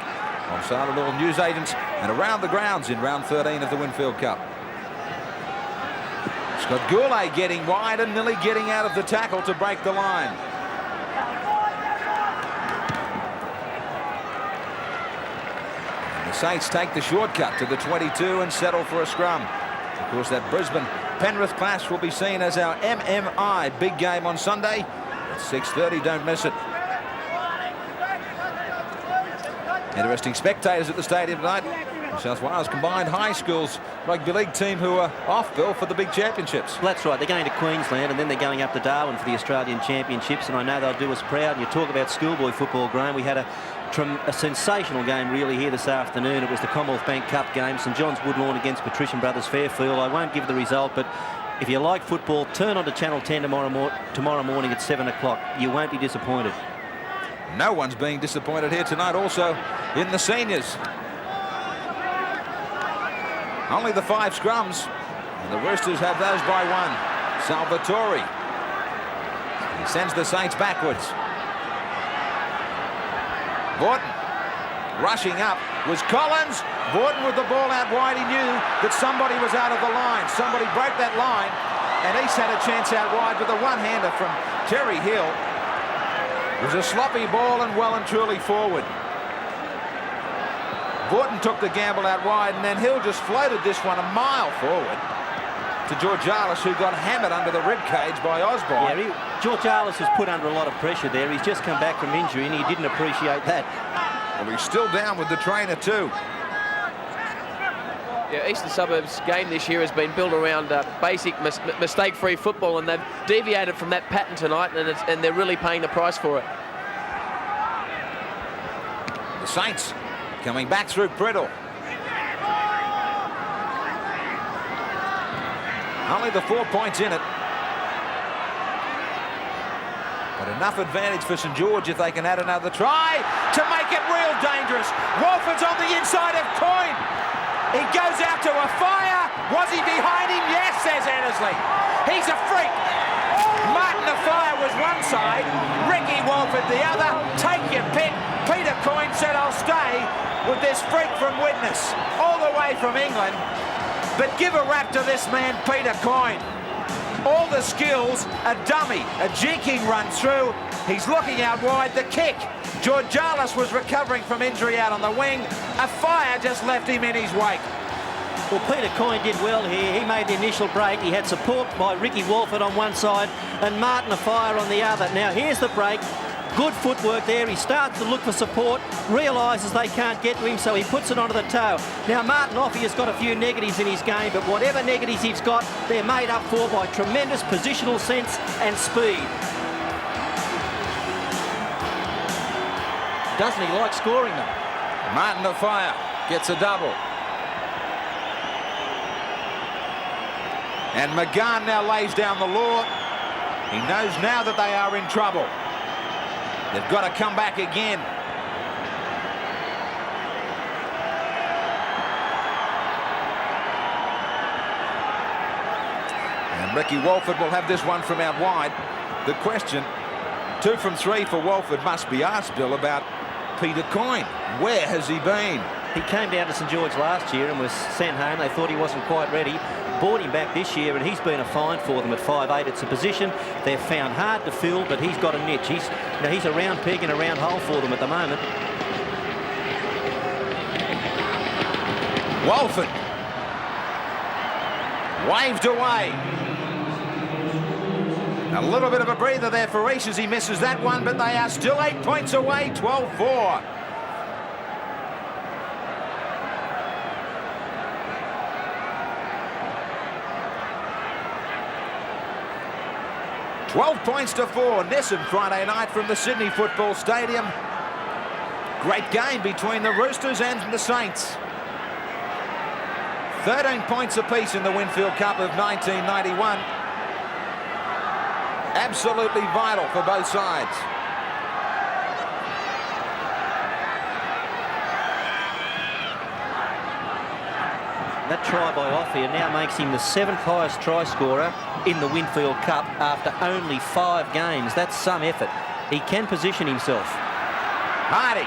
Speaker 1: on Silent All news agents and around the grounds in round 13 of the Winfield Cup. Scott Gourlay getting wide and nearly getting out of the tackle to break the line. And the Saints take the shortcut to the 22 and settle for a scrum. Of course, that Brisbane-Penrith clash will be seen as our MMI big game on Sunday at 6:30. Don't miss it. Interesting spectators at the stadium tonight. The South Wales Combined High Schools rugby league team who are off, Bill, for the big championships.
Speaker 2: Well, that's right. They're going to Queensland and then they're going up to Darwin for the Australian Championships, and I know they'll do us proud. And you talk about schoolboy football, Graeme. We had a sensational game really here this afternoon. It was the Commonwealth Bank Cup game, St John's Woodlawn against Patrician Brothers Fairfield. I won't give the result, but if you like football, turn on to Channel 10 tomorrow morning at 7 o'clock. You won't be disappointed.
Speaker 1: No one's being disappointed here tonight. Also in the seniors, only the 5 scrums, and the Roosters have those by 1. Salvatore, he sends the Saints backwards. Vaughton rushing up was Collins. Vaughton with the ball out wide. He knew that somebody was out of the line. Somebody broke that line, and East had a chance out wide with a one-hander from Terry Hill. It was a sloppy ball and well and truly forward. Vaughton took the gamble out wide, and then Hill just floated this one a mile forward to Georgialis, who got hammered under the rib cage by Osborne.
Speaker 2: Yeah, Georgialis was put under a lot of pressure there. He's just come back from injury, and he didn't appreciate that.
Speaker 1: Well, he's still down with the trainer too.
Speaker 3: Yeah, Eastern Suburbs game this year has been built around basic mistake-free football, and they've deviated from that pattern tonight, and they're really paying the price for it.
Speaker 1: The Saints coming back through Priddle. Only the 4 points in it. But enough advantage for St George if they can add another try to make it real dangerous. Walford's on the inside of Coyne. He goes out to a fire. Was he behind him? Yes, says Annesley. He's a freak. Martin Afire was one side, Ricky Walford the other. Take your pick. Peter Coyne said, I'll stay with this freak from Widnes, all the way from England. But give a rap to this man, Peter Coyne. All the skills, a dummy, a jinking run through. He's looking out wide, the kick. Georgialis was recovering from injury out on the wing. A fire just left him in his wake.
Speaker 2: Well, Peter Coyne did well here. He made the initial break. He had support by Ricky Walford on one side and Martin Afire on the other. Now, here's the break. Good footwork there. He starts to look for support, realises they can't get to him, so he puts it onto the toe. Now, Martin Offey has got a few negatives in his game, but whatever negatives he's got, they're made up for by tremendous positional sense and speed. Doesn't he like scoring them?
Speaker 1: Martin Afire gets a double. And McGann now lays down the law. He knows now that they are in trouble. They've got to come back again. And Ricky Walford will have this one from out wide. The question, 2 from 3 for Walford, must be asked, Bill, about Peter Coyne. Where has he been?
Speaker 2: He came down to St George last year and was sent home. They thought he wasn't quite ready. bought him back this year, and he's been a find for them at 5'8". It's a position they've found hard to fill, but he's got a niche. He's a round peg and a round hole for them at the moment.
Speaker 1: Walford waved away. A little bit of a breather there for Reece as he misses that one, but they are still 8 points away, 12-4. $12-4. Nissan Friday night from the Sydney Football Stadium. Great game between the Roosters and the Saints. 13 points apiece in the Winfield Cup of 1991. Absolutely vital for both sides.
Speaker 2: That try by Offia now makes him the 7th highest try scorer in the Winfield Cup after only 5 games. That's some effort. He can position himself.
Speaker 1: Hardy.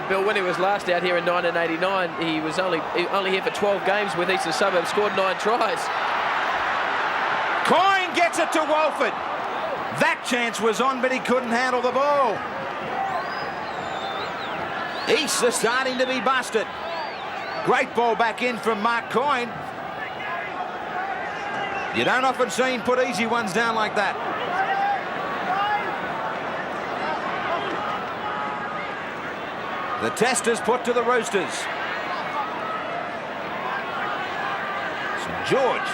Speaker 3: Bill, when he was last out here in 1989, he was only here for 12 games with Eastern Suburbs, scored 9 tries.
Speaker 1: Coyne gets it to Walford. That chance was on, but he couldn't handle the ball. East are starting to be busted. Great ball back in from Mark Coyne. You don't often see him put easy ones down like that. The test is put to the Roosters. St George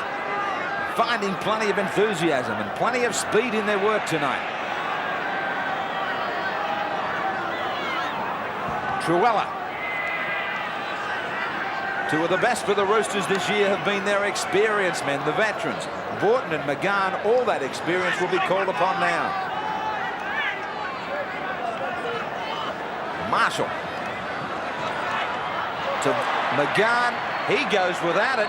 Speaker 1: finding plenty of enthusiasm and plenty of speed in their work tonight. Truella. 2 of the best for the Roosters this year have been their experienced men, the veterans. Borton and McGahn, all that experience will be called upon now. Marshall. To McGahn, he goes without it.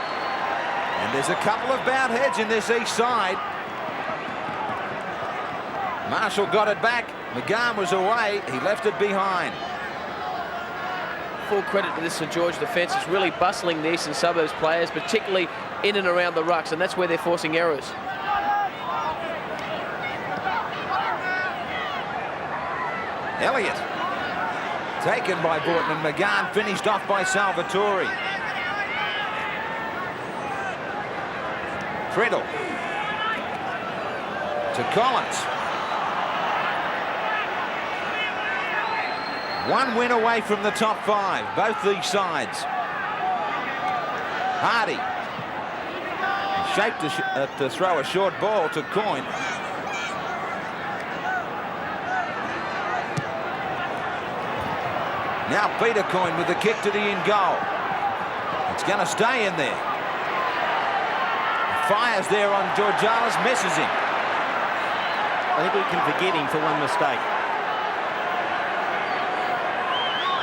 Speaker 1: And there's a couple of bowed heads in this east side. Marshall got it back. McGahn was away. He left it behind.
Speaker 3: Full credit to this St George defence. It's really bustling the Eastern Suburbs players, particularly in and around the rucks, and that's where they're forcing errors.
Speaker 1: Elliott. Taken by Borton and McGahn, finished off by Salvatore. Friddle to Collins. 1 win away from the top 5, both these sides. Hardy shaped to throw a short ball to Coyne. Now Peter Coyne with the kick to the in goal. It's going to stay in there. Fires there on Georgialis, misses him.
Speaker 2: I think we can forget him for one mistake.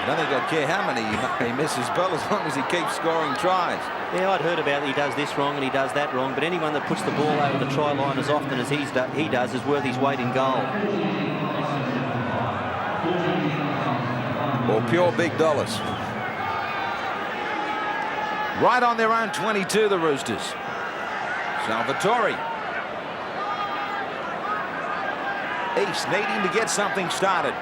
Speaker 1: I don't think I'd care how many he misses, Bill, as long as he keeps scoring tries.
Speaker 2: Yeah, I'd heard about he does this wrong and he does that wrong, but anyone that puts the ball over the try line as often as he does is worth his weight in gold.
Speaker 1: Or pure big dollars. Right on their own 22, the Roosters. Salvatore. East needing to get something started.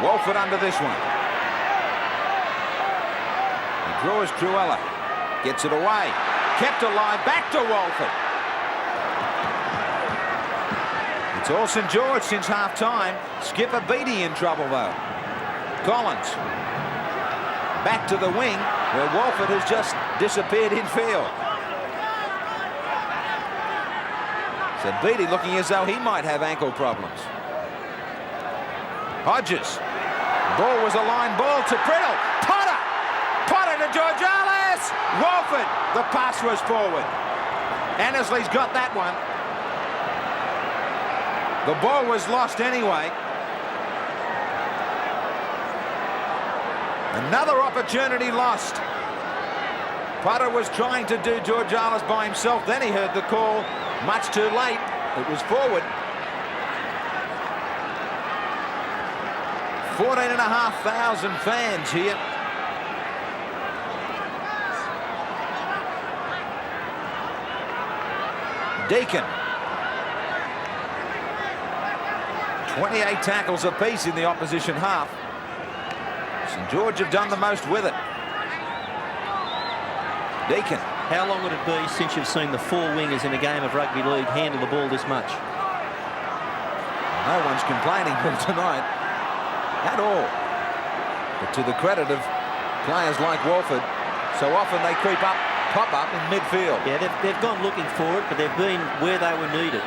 Speaker 1: Walford under this one. He draws Truella. Gets it away. Kept alive. Back to Walford. It's all St George since half-time. Skipper Beattie in trouble, though. Collins. Back to the wing, where Walford has just disappeared in field. So Beattie looking as though he might have ankle problems. Hodges. Ball was a line ball to Priddle. Potter! Potter to Georgialis! Walford. The pass was forward. Annesley's got that one. The ball was lost anyway. Another opportunity lost. Potter was trying to do Georgialis by himself. Then he heard the call. Much too late. It was forward. 14,500 fans here Deacon. 28 tackles apiece in the opposition half. St George have done the most with it. Deacon.
Speaker 2: How long would it be since you've seen the 4 wingers in a game of rugby league handle the ball this much?
Speaker 1: No one's complaining from tonight at all. But to the credit of players like Walford, so often they creep up, pop up in midfield.
Speaker 2: Yeah, they've gone looking for it, but they've been where they were needed.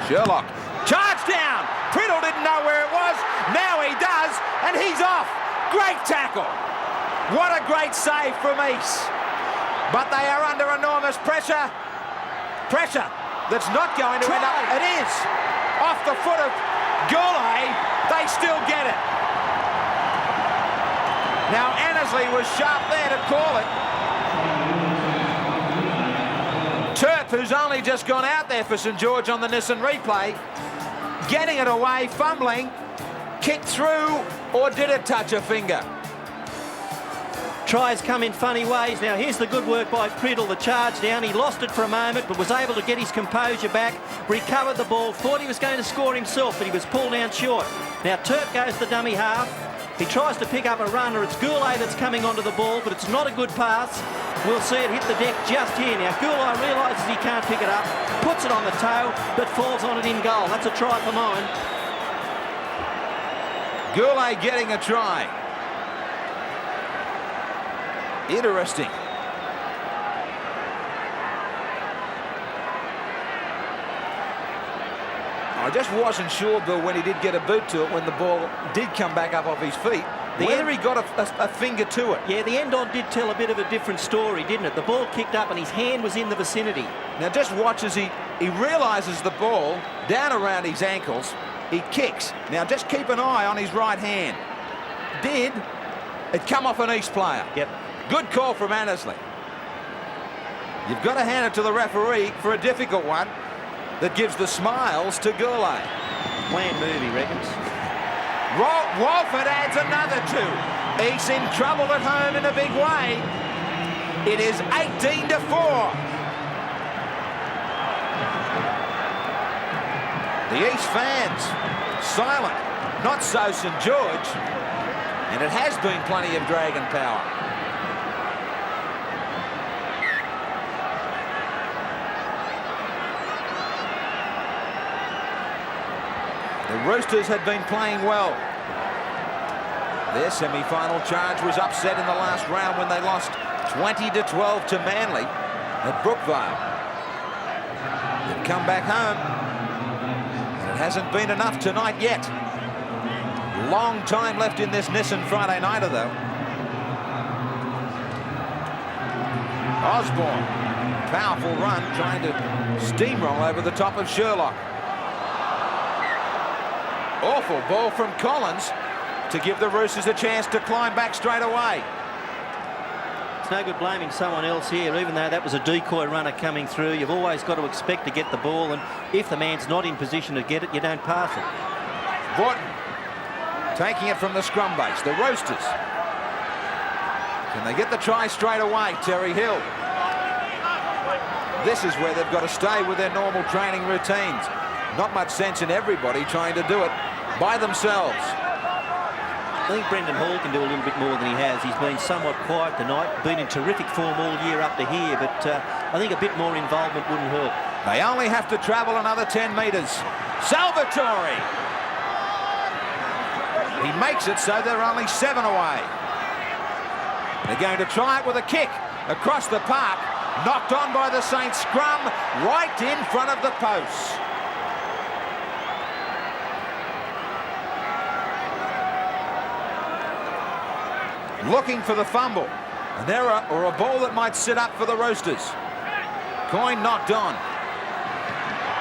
Speaker 1: Sherlock. Charge down. Priddle didn't know where it was. Now he does, and he's off. Great tackle. What a great save from East. But they are under enormous pressure. Pressure that's not going to end up. It is. Off the foot of Goulet. They still get it. Now Annesley was sharp there to call it. Turp, who's only just gone out there for St George on the Nissan replay, getting it away, fumbling, kicked through, or did it touch a finger?
Speaker 2: Tries come in funny ways. Now here's the good work by Priddle, the charge down. He lost it for a moment, but was able to get his composure back, recovered the ball, thought he was going to score himself, but he was pulled down short. Now Turp goes to the dummy half. He tries to pick up a runner. It's Goulet that's coming onto the ball, but it's not a good pass. We'll see it hit the deck just here. Now Goulet realises he can't pick it up, puts it on the toe, but falls on it in goal. That's a try for mine.
Speaker 1: Goulet getting a try. Interesting. I just wasn't sure, Bill, when he did get a boot to it, when the ball did come back up off his feet, whether he got a finger to it.
Speaker 2: Yeah, the end on did tell a bit of a different story, didn't it? The ball kicked up and his hand was in the vicinity.
Speaker 1: Now just watch as he realises the ball down around his ankles. He kicks. Now just keep an eye on his right hand. Did it come off an East player?
Speaker 2: Yep.
Speaker 1: Good call from Annesley. You've got to hand it to the referee for a difficult one that gives the smiles to Goulet.
Speaker 2: Planned move, he reckons.
Speaker 1: Walford adds another 2. He's in trouble at home in a big way. It is 18-4. The East fans silent. Not so St George. And it has been plenty of Dragon power. The Roosters had been playing well. Their semi-final charge was upset in the last round when they lost 20-12 to Manly at Brookvale. They've come back home, and it hasn't been enough tonight yet. Long time left in this Nissan Friday nighter, though. Osborne, powerful run, trying to steamroll over the top of Sherlock. Awful ball from Collins to give the Roosters a chance to climb back straight away.
Speaker 2: It's no good blaming someone else here, even though that was a decoy runner coming through. You've always got to expect to get the ball, and if the man's not in position to get it, you don't pass it.
Speaker 1: Borton taking it from the scrum base. The Roosters. Can they get the try straight away? Terry Hill. This is where they've got to stay with their normal training routines. Not much sense in everybody trying to do it by themselves.
Speaker 2: I think Brendan Hall can do a little bit more than he has. He's been somewhat quiet tonight, been in terrific form all year up to here, but I think a bit more involvement wouldn't hurt.
Speaker 1: They only have to travel another 10 metres. Salvatore! He makes it so they're only 7 away. They're going to try it with a kick across the park. Knocked on by the Saints scrum right in front of the posts. Looking for the fumble. An error or a ball that might sit up for the Roosters. Coin knocked on.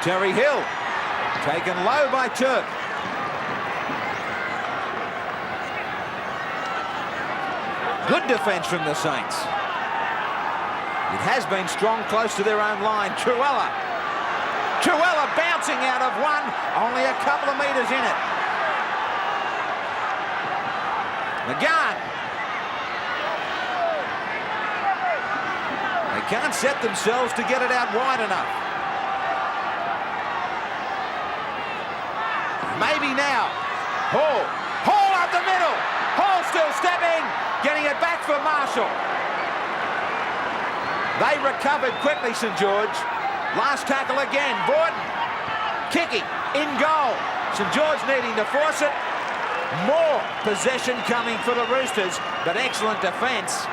Speaker 1: Terry Hill taken low by Turk. Good defence from the Saints. It has been strong close to their own line. Truella bouncing out of one, only a couple of metres in it. McGann. They can't set themselves to get it out wide enough. Maybe now. Hall up the middle. Hall still stepping, getting it back for Marshall. They recovered quickly, St George. Last tackle again. Borden kicking in goal. St George needing to force it. More possession coming for the Roosters, but excellent defence.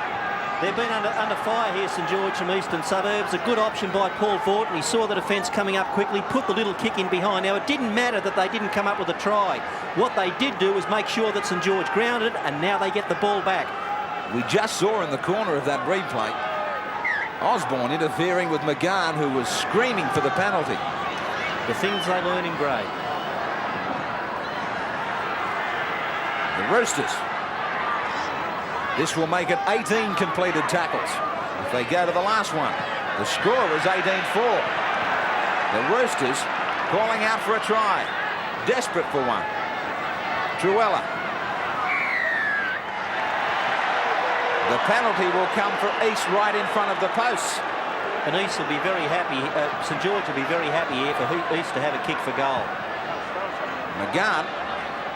Speaker 2: They've been under fire here, St George, from Eastern Suburbs. A good option by Paul Thornton. He saw the defence coming up quickly, put the little kick in behind. Now, it didn't matter that they didn't come up with a try. What they did do was make sure that St George grounded it, and now they get the ball back.
Speaker 1: We just saw in the corner of that replay Osborne interfering with McGann, who was screaming for the penalty.
Speaker 2: The things they learn in grade.
Speaker 1: The Roosters. This will make it 18 completed tackles if they go to the last one. The score is 18-4. The Roosters calling out for a try. Desperate for one. Truella. The penalty will come for East right in front of the posts.
Speaker 2: And East will be very happy. St George will be very happy here for East to have a kick for goal.
Speaker 1: McGann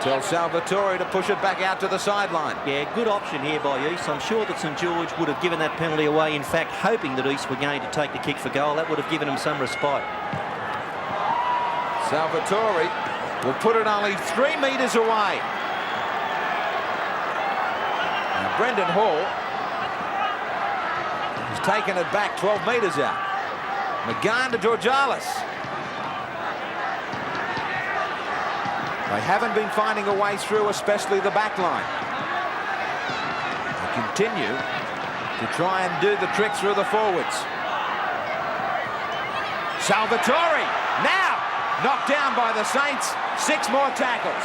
Speaker 1: tells Salvatore to push it back out to the sideline.
Speaker 2: Yeah, good option here by East. I'm sure that St George would have given that penalty away, in fact, hoping that East were going to take the kick for goal. That would have given them some respite.
Speaker 1: Salvatore will put it only 3 metres away. Now Brendan Hall has taken it back 12 metres out. McGann to Georgalis. They haven't been finding a way through, especially the back line. They continue to try and do the trick through the forwards. Salvatore now knocked down by the Saints. 6 more tackles.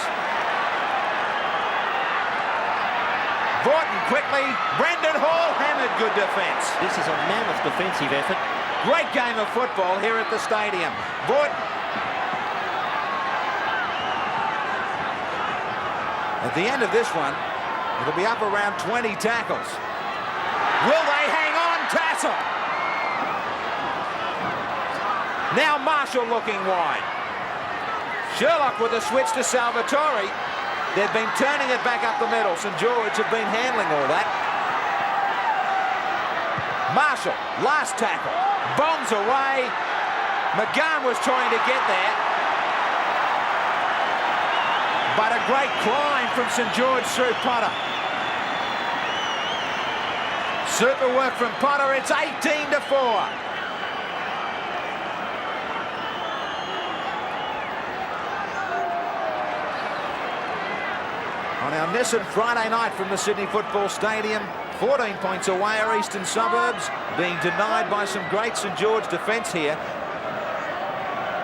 Speaker 1: Borden quickly. Brendan Hall hammered. Good defence.
Speaker 2: This is a mammoth defensive effort.
Speaker 1: Great game of football here at the stadium. Borden. At the end of this one, it'll be up around 20 tackles. Will they hang on? Tassel. Now Marshall looking wide. Sherlock with a switch to Salvatore. They've been turning it back up the middle. St George have been handling all that. Marshall, last tackle. Bombs away. McGann was trying to get there. But a great climb from St George through Potter. Super work from Potter. It's 18-4. On our Nissan Friday night from the Sydney Football Stadium, 14 points away are Eastern Suburbs, being denied by some great St George defence here.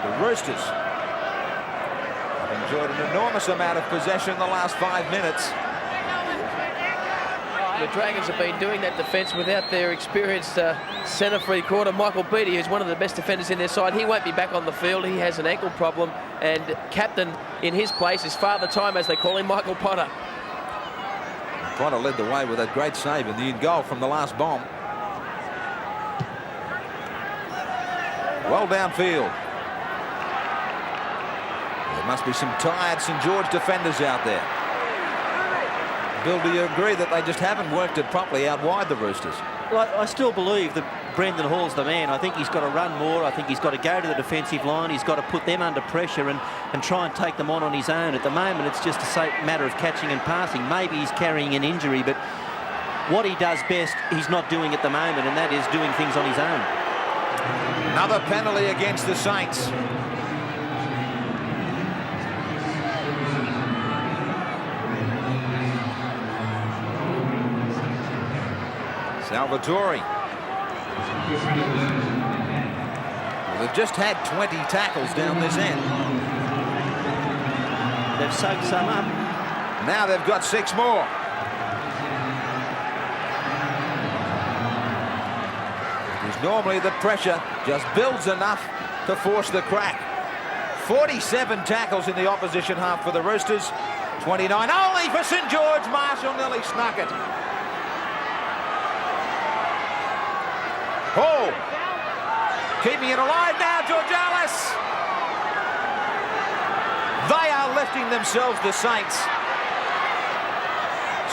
Speaker 1: The Roosters enjoyed an enormous amount of possession in the last 5 minutes.
Speaker 3: The Dragons have been doing that defence without their experienced centre free quarter, Michael Beattie, who's one of the best defenders in their side. He won't be back on the field. He has an ankle problem, and captain in his place is Father Time, as they call him, Michael Potter.
Speaker 1: Potter led the way with that great save in the in goal from the last bomb. Well downfield. There must be some tired St George defenders out there. Bill, do you agree that they just haven't worked it properly out wide, the Roosters?
Speaker 2: Well, I still believe that Brendan Hall's the man. I think he's got to run more. I think he's got to go to the defensive line. He's got to put them under pressure and try and take them on his own. At the moment, it's just a matter of catching and passing. Maybe he's carrying an injury, but what he does best, he's not doing at the moment, and that is doing things on his own.
Speaker 1: Another penalty against the Saints. Salvatore. Well, they've just had 20 tackles down this end.
Speaker 2: They've soaked some up.
Speaker 1: Now they've got 6 more. Because normally the pressure just builds enough to force the crack. 47 tackles in the opposition half for the Roosters. 29 only for St George. Marshall nearly snuck it. Hall. Keeping it alive now, Georgalis. They are lifting themselves, the Saints.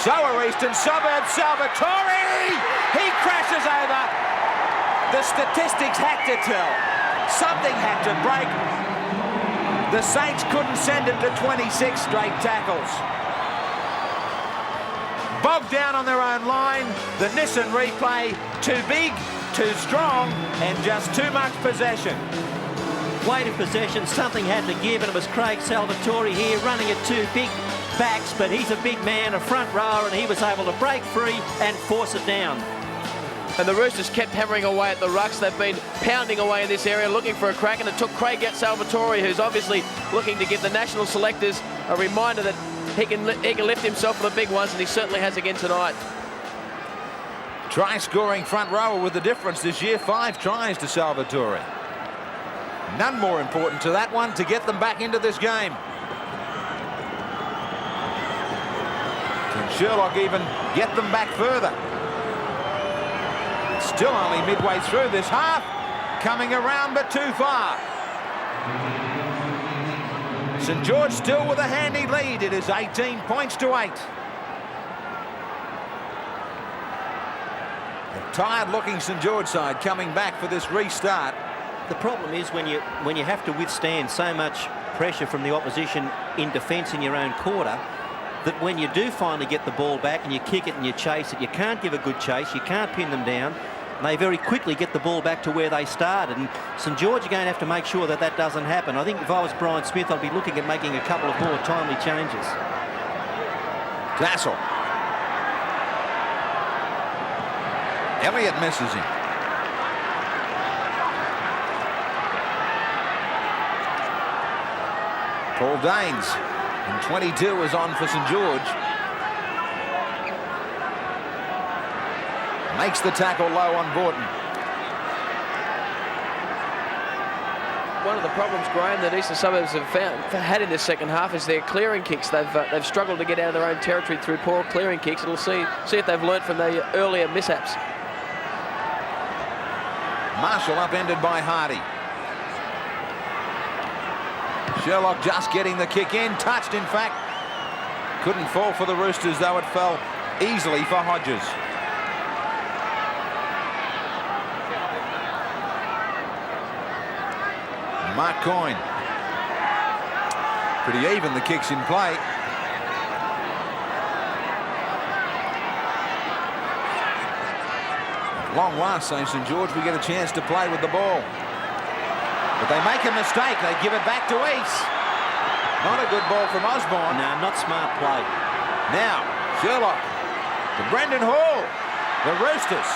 Speaker 1: So are Eastern Suburbs. Salvatore! He crashes over. The statistics had to tell. Something had to break. The Saints couldn't send it to 26 straight tackles. Bogged down on their own line. The Nissan replay, too big, too strong, and just too much possession.
Speaker 2: Weight of possession, something had to give, and it was Craig Salvatore here running at two big backs, but he's a big man, a front rower, and he was able to break free and force it down.
Speaker 3: And the Roosters kept hammering away at the rucks. They've been pounding away in this area, looking for a crack, and it took Craig Salvatore, who's obviously looking to give the national selectors a reminder that he can lift himself for the big ones, and he certainly has again tonight.
Speaker 1: Try-scoring front rower with the difference this year. 5 tries to Salvatore. None more important to that one to get them back into this game. Can Sherlock even get them back further? Still only midway through this half. Coming around, but too far. St George still with a handy lead. It is 18 points to 8. A tired-looking St George side coming back for this restart.
Speaker 2: The problem is when you have to withstand so much pressure from the opposition in defence in your own quarter, that when you do finally get the ball back and you kick it and you chase it, you can't give a good chase, you can't pin them down, and they very quickly get the ball back to where they started. And St George are going to have to make sure that that doesn't happen. I think if I was Brian Smith, I'd be looking at making a couple of more timely changes.
Speaker 1: Glassel. Elliott misses him. Paul Daines in 22 is on for St George. Makes the tackle low on Borton.
Speaker 3: One of the problems, Graeme, that Eastern Suburbs have had in this second half is their clearing kicks. They've struggled to get out of their own territory through poor clearing kicks. We'll see if they've learnt from their earlier mishaps.
Speaker 1: Marshall upended by Hardy. Sherlock just getting the kick in. Touched, in fact. Couldn't fall for the Roosters, though it fell easily for Hodges. Mark Coyne. Pretty even, the kicks in play. At long last, say St George, we get a chance to play with the ball. But they make a mistake. They give it back to East. Not a good ball from Osborne.
Speaker 2: No, not smart play.
Speaker 1: Now, Sherlock to Brendan Hall. The Roosters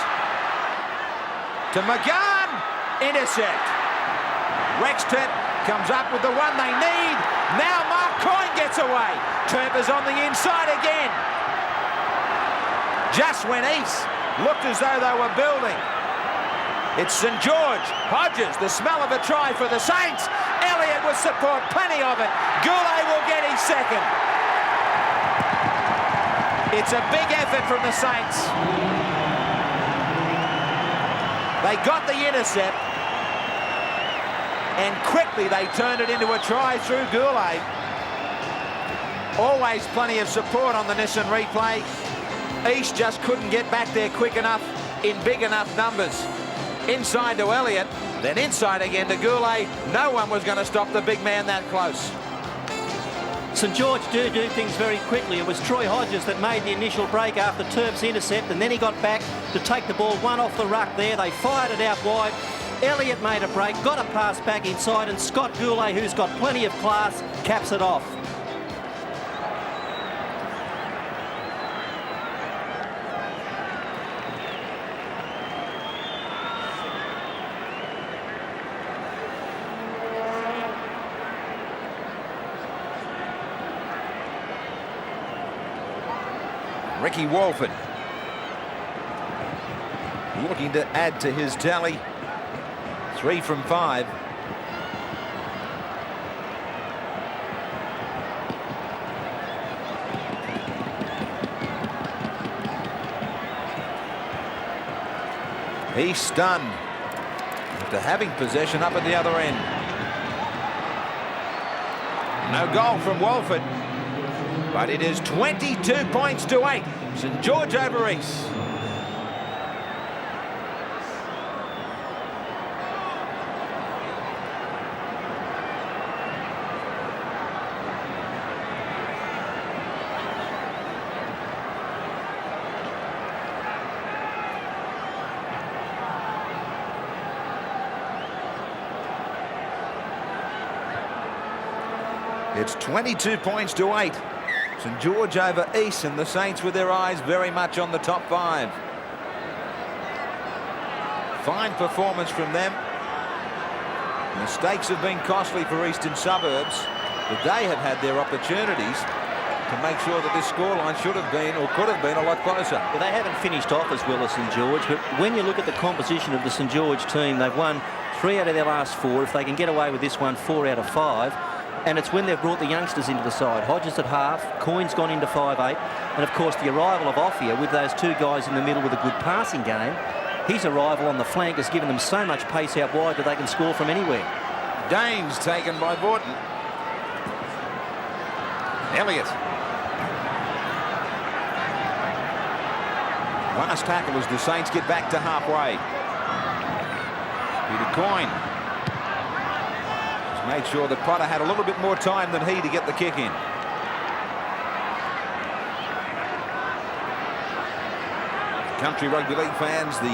Speaker 1: to McGann. Intercept. Rexton comes up with the one they need. Now Mark Coyne gets away. Turpers on the inside again. Just when East looked as though they were building. It's St George. Hodges, the smell of a try for the Saints. Elliott with support, plenty of it. Goulet will get his second. It's a big effort from the Saints. They got the intercept, and quickly they turned it into a try through Goulet. Always plenty of support on the Nissan replay. East just couldn't get back there quick enough in big enough numbers. Inside to Elliott, then inside again to Goulet. No one was going to stop the big man that close.
Speaker 2: St George do things very quickly. It was Troy Hodges that made the initial break after Terp's intercept, and then he got back to take the ball one off the ruck there. They fired it out wide. Elliott made a break, got a pass back inside, and Scott Goulet, who's got plenty of class, caps it off.
Speaker 1: Ricky Walford looking to add to his tally. 3 from 5. He's stunned after having possession up at the other end. No goal from Walford, but it is 22 points to 8. St George over East. It's 22 points to 8. St George over East, and the Saints with their eyes very much on the top 5. Fine performance from them. Mistakes have been costly for Eastern Suburbs, but they have had their opportunities to make sure that this scoreline should have been or could have been a lot closer.
Speaker 2: Well, they haven't finished off as well as St George, but when you look at the composition of the St George team, they've won 3 out of their last 4. If they can get away with this one, 4 out of 5. And it's when they've brought the youngsters into the side. Hodges at half, Coyne's gone into 5'8", and of course the arrival of Offia with those 2 guys in the middle with a good passing game. His arrival on the flank has given them so much pace out wide that they can score from anywhere.
Speaker 1: Danes taken by Borton. Elliott. Last tackle as the Saints get back to halfway. Peter Coyne. Made sure that Potter had a little bit more time than he to get the kick in. Country Rugby League fans, the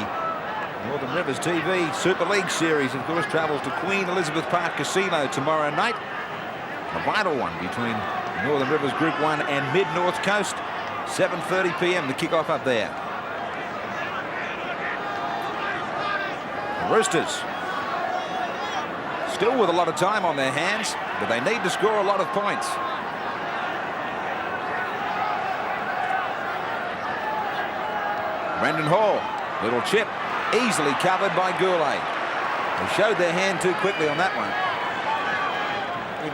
Speaker 1: Northern Rivers TV Super League Series, of course, travels to Queen Elizabeth Park Casino tomorrow night. A vital one between Northern Rivers Group 1 and Mid-North Coast. 7:30 p.m. the kickoff up there. The Roosters still with a lot of time on their hands, but they need to score a lot of points. Brendan Hall, little chip, easily covered by Goulet. They showed their hand too quickly on that one.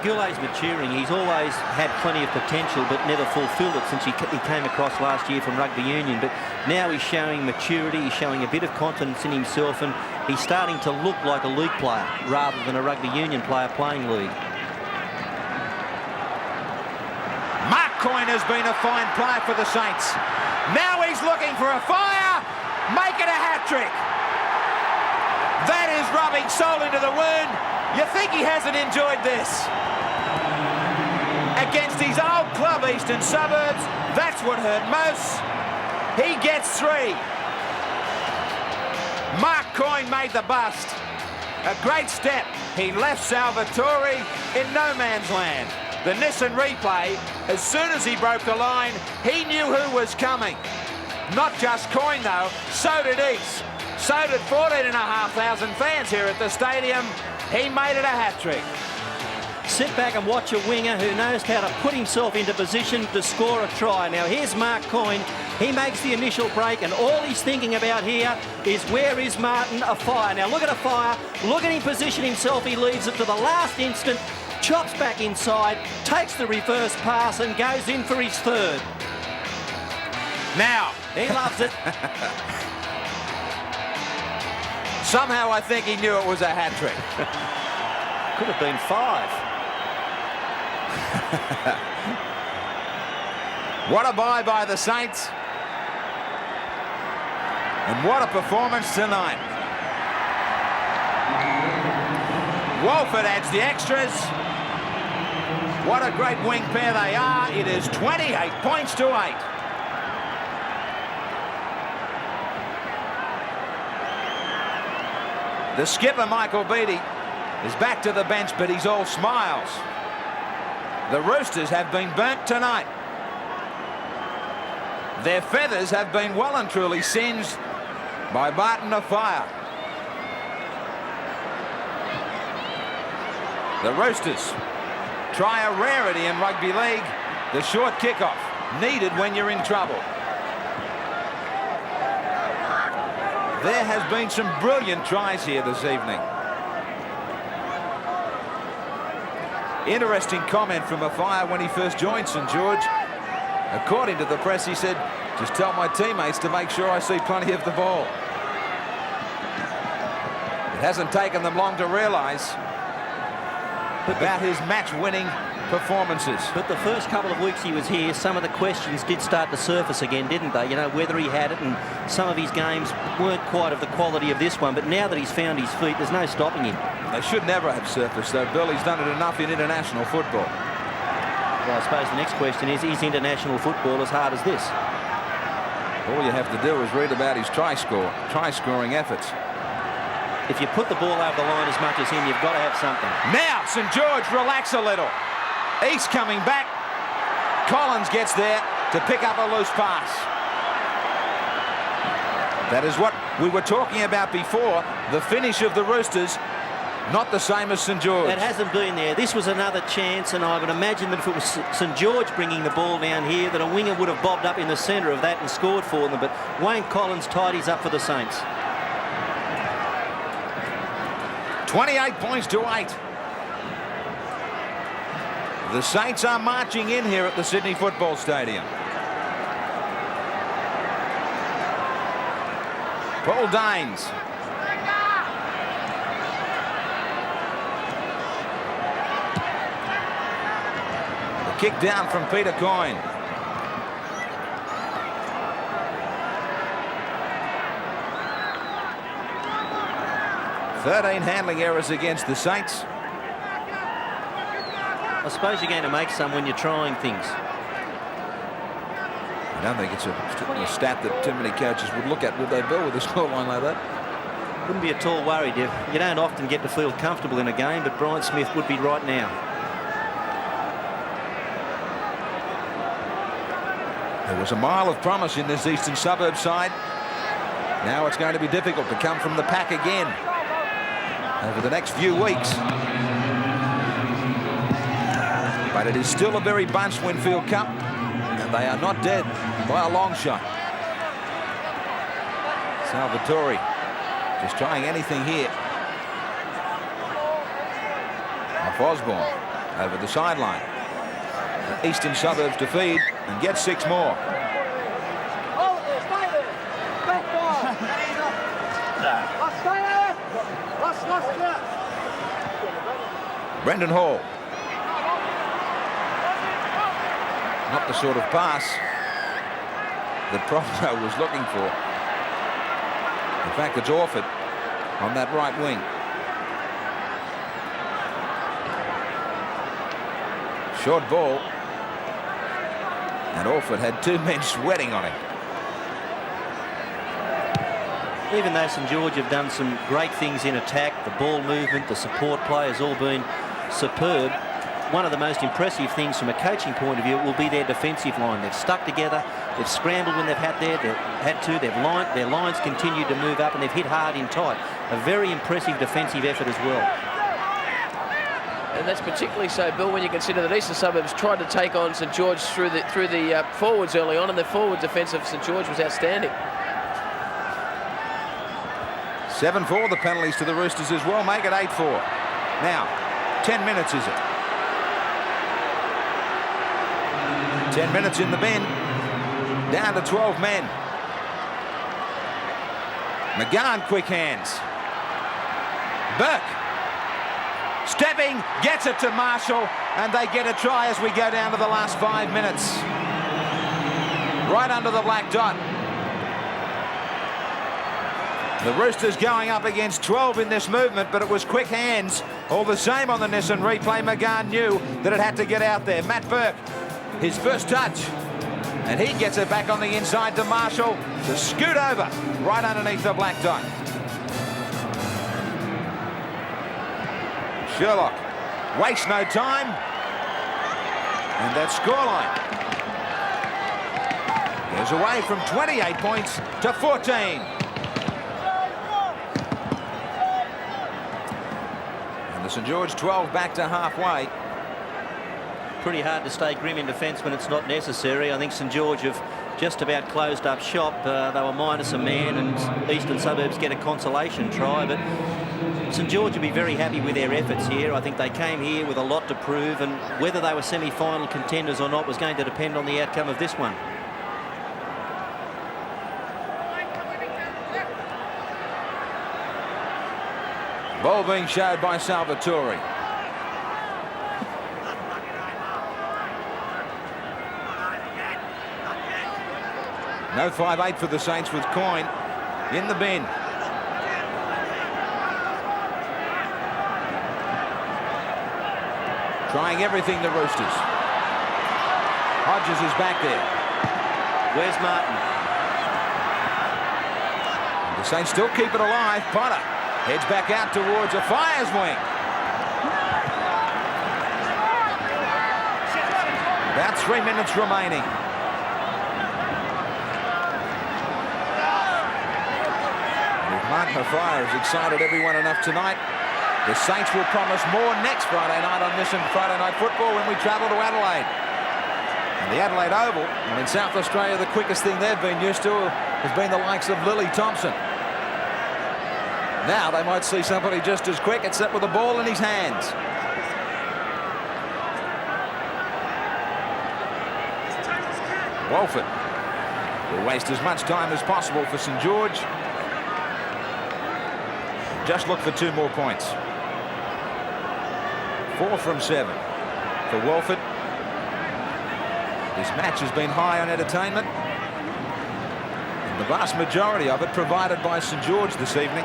Speaker 2: Goulet's maturing. He's always had plenty of potential but never fulfilled it since he came across last year from rugby union. But now he's showing maturity, he's showing a bit of confidence in himself, and he's starting to look like a league player rather than a rugby union player playing league.
Speaker 1: Mark Coyne has been a fine player for the Saints. Now he's looking for a fire. Make it a hat-trick. That is rubbing salt into the wound. You think he hasn't enjoyed this? Against his old club, Eastern Suburbs, that's what hurt most. He gets 3. Mark Coyne made the bust. A great step. He left Salvatore in no man's land. The Nissan replay, as soon as he broke the line, he knew who was coming. Not just Coyne, though, so did East. So did 14,500 fans here at the stadium. He made it a hat-trick.
Speaker 2: Sit back and watch a winger who knows how to put himself into position to score a try. Now here's Mark Coyne. He makes the initial break, and all he's thinking about here is where is Martin Afire. Now look at Afire. Look at him position himself. He leaves it to the last instant, chops back inside, takes the reverse pass and goes in for his 3rd.
Speaker 1: Now,
Speaker 2: he loves it.
Speaker 1: Somehow I think he knew it was a hat-trick.
Speaker 2: Could have been 5.
Speaker 1: What a bye by the Saints. And what a performance tonight. Walford adds the extras. What a great wing pair they are. It is 28 points to 8. The skipper, Michael Beattie, is back to the bench, but he's all smiles. The Roosters have been burnt tonight. Their feathers have been well and truly singed by Martin Afire. The Roosters try a rarity in rugby league, the short kickoff, needed when you're in trouble. There has been some brilliant tries here this evening. Interesting comment from Afire when he first joined St George. According to the press, he said, just tell my teammates to make sure I see plenty of the ball. hasn't taken them long to realise about his match-winning performances.
Speaker 2: But the first couple of weeks he was here, some of the questions did start to surface again, didn't they? You know, whether he had it, and some of his games weren't quite of the quality of this one. But now that he's found his feet, there's no stopping him.
Speaker 1: They should never have surfaced, though. Bill, he's done it enough in international football.
Speaker 2: Well, I suppose the next question is international football as hard as this?
Speaker 1: All you have to do is read about his try-scoring efforts.
Speaker 2: If you put the ball over the line as much as him, you've got to have something.
Speaker 1: Now, St George relax a little. East coming back. Collins gets there to pick up a loose pass. That is what we were talking about before. The finish of the Roosters, not the same as St George.
Speaker 2: It hasn't been there. This was another chance, and I would imagine that if it was St George bringing the ball down here, that a winger would have bobbed up in the centre of that and scored for them. But Wayne Collins tidies up for the Saints.
Speaker 1: 28 points to 8. The Saints are marching in here at the Sydney Football Stadium. Paul Daines. The kick down from Peter Coyne. Thirteen handling errors against the Saints.
Speaker 2: I suppose you're going to make some when you're trying things.
Speaker 1: I don't think it's a stat that too many coaches would look at, would they, Bill, with a scoreline like that?
Speaker 2: Wouldn't be at all worried. You don't often get to feel comfortable in a game, but Brian Smith would be right now.
Speaker 1: There was a mile of promise in this Eastern Suburbs side. Now it's going to be difficult to come from the pack again over the next few weeks. But it is still a very bunched Winfield Cup, and they are not dead by a long shot. Salvatore just trying anything here. Off Osborne over the sideline. The Eastern Suburbs to feed and get 6 more. Brendan Hall. Not the sort of pass that Prothero was looking for. In fact, it's Orford on that right wing. Short ball. And Orford had 2 men sweating on him.
Speaker 2: Even though St George have done some great things in attack, the ball movement, the support play has all been superb. One of the most impressive things from a coaching point of view will be their defensive line. They've stuck together, they've scrambled when they've had to, their lines continued to move up, and they've hit hard in tight. A very impressive defensive effort as well.
Speaker 3: And that's particularly so, Bill, when you consider that Eastern Suburbs tried to take on St George through the forwards early on, and the forward defence of St George was outstanding.
Speaker 1: 7-4, the penalties to the Roosters as well, make it 8-4. Now, 10 minutes is it? 10 minutes in the bin, down to 12 men. McGann, quick hands. Burke, stepping, gets it to Marshall, and they get a try as we go down to the last 5 minutes. Right under the black dot. The Roosters going up against 12 in this movement, but it was quick hands. All the same on the Nissan replay, McGann knew that it had to get out there. Matt Burke, his first touch, and he gets it back on the inside to Marshall to scoot over right underneath the black dot. Sherlock wastes no time, and that scoreline goes away from 28 points to 14. And the St George 12 back to halfway.
Speaker 2: Pretty hard to stay grim in defence when it's not necessary. I think St George have just about closed up shop. They were minus a man, and Eastern Suburbs get a consolation try, but St George will be very happy with their efforts here. I think they came here with a lot to prove, and whether they were semi-final contenders or not was going to depend on the outcome of this one.
Speaker 1: Ball being showed by Salvatore. No 5-8 for the Saints with Coyne in the bin. Trying everything, the Roosters. Hodges is back there.
Speaker 2: Where's Martin?
Speaker 1: The Saints still keep it alive. Potter heads back out towards a Fires wing. About 3 minutes remaining. And if Martin Fire has excited everyone enough tonight, the Saints will promise more next Friday night on this and Friday Night Football when we travel to Adelaide. And the Adelaide Oval, and in South Australia, the quickest thing they've been used to has been the likes of Lily Thompson. Now they might see somebody just as quick, except with the ball in his hands. Walford will waste as much time as possible for St George. Just look for 2 more points. 4 from 7 for Walford. This match has been high on entertainment, and the vast majority of it provided by St George this evening.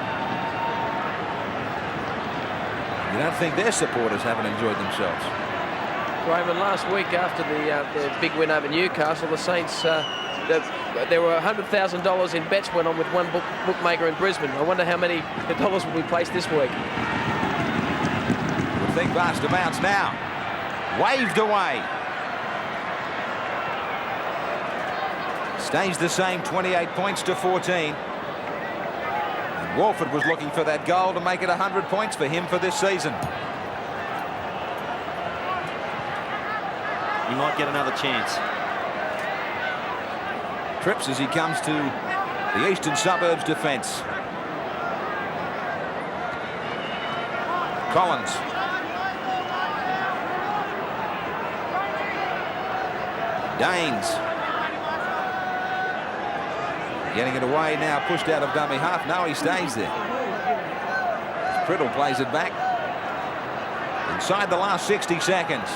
Speaker 1: You don't think their supporters haven't enjoyed themselves?
Speaker 3: Graeme, last week after the big win over Newcastle, the Saints, there were $100,000 in bets went on with one bookmaker in Brisbane. I wonder how many dollars will be placed this week.
Speaker 1: Would think vast amounts now. Waved away. Stays the same, 28 points to 14. And Walford was looking for that goal to make it 100 points for him for this season.
Speaker 2: He might get another chance.
Speaker 1: Trips as he comes to the Eastern Suburbs defence. Collins. Daines. Getting it away now, pushed out of dummy half. No, he stays there. Priddle plays it back. Inside the last 60 seconds.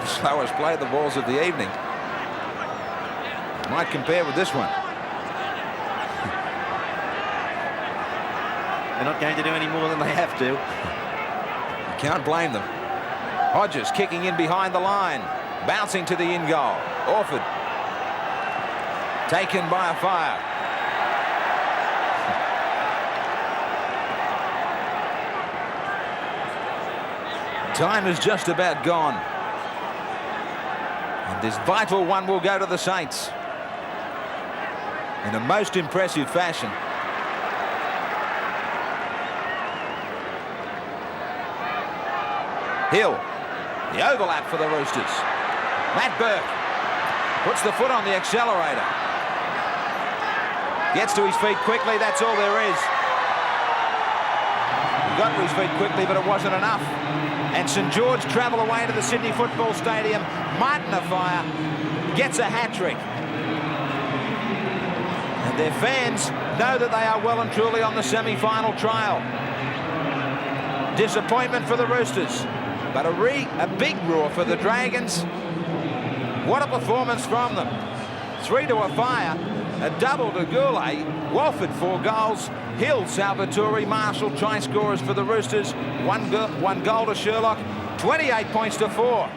Speaker 1: The slowest play of the balls of the evening. Might compare with this one.
Speaker 2: They're not going to do any more than they have to.
Speaker 1: You can't blame them. Hodges kicking in behind the line. Bouncing to the in goal. Orford. Taken by a Fire. Time is just about gone. And this vital one will go to the Saints. In a most impressive fashion. Hill. The overlap for the Roosters. Matt Burke puts the foot on the accelerator. Gets to his feet quickly. That's all there is. He got to his feet quickly, but it wasn't enough. And St George travel away to the Sydney Football Stadium. Martin Fire gets a hat-trick. And their fans know that they are well and truly on the semi-final trail. Disappointment for the Roosters. But a big roar for the Dragons. What a performance from them. 3 to a Fire, a double to Goulet, Walford 4 goals, Hill, Salvatore, Marshall try scorers for the Roosters, one goal to Sherlock, 28 points to 4.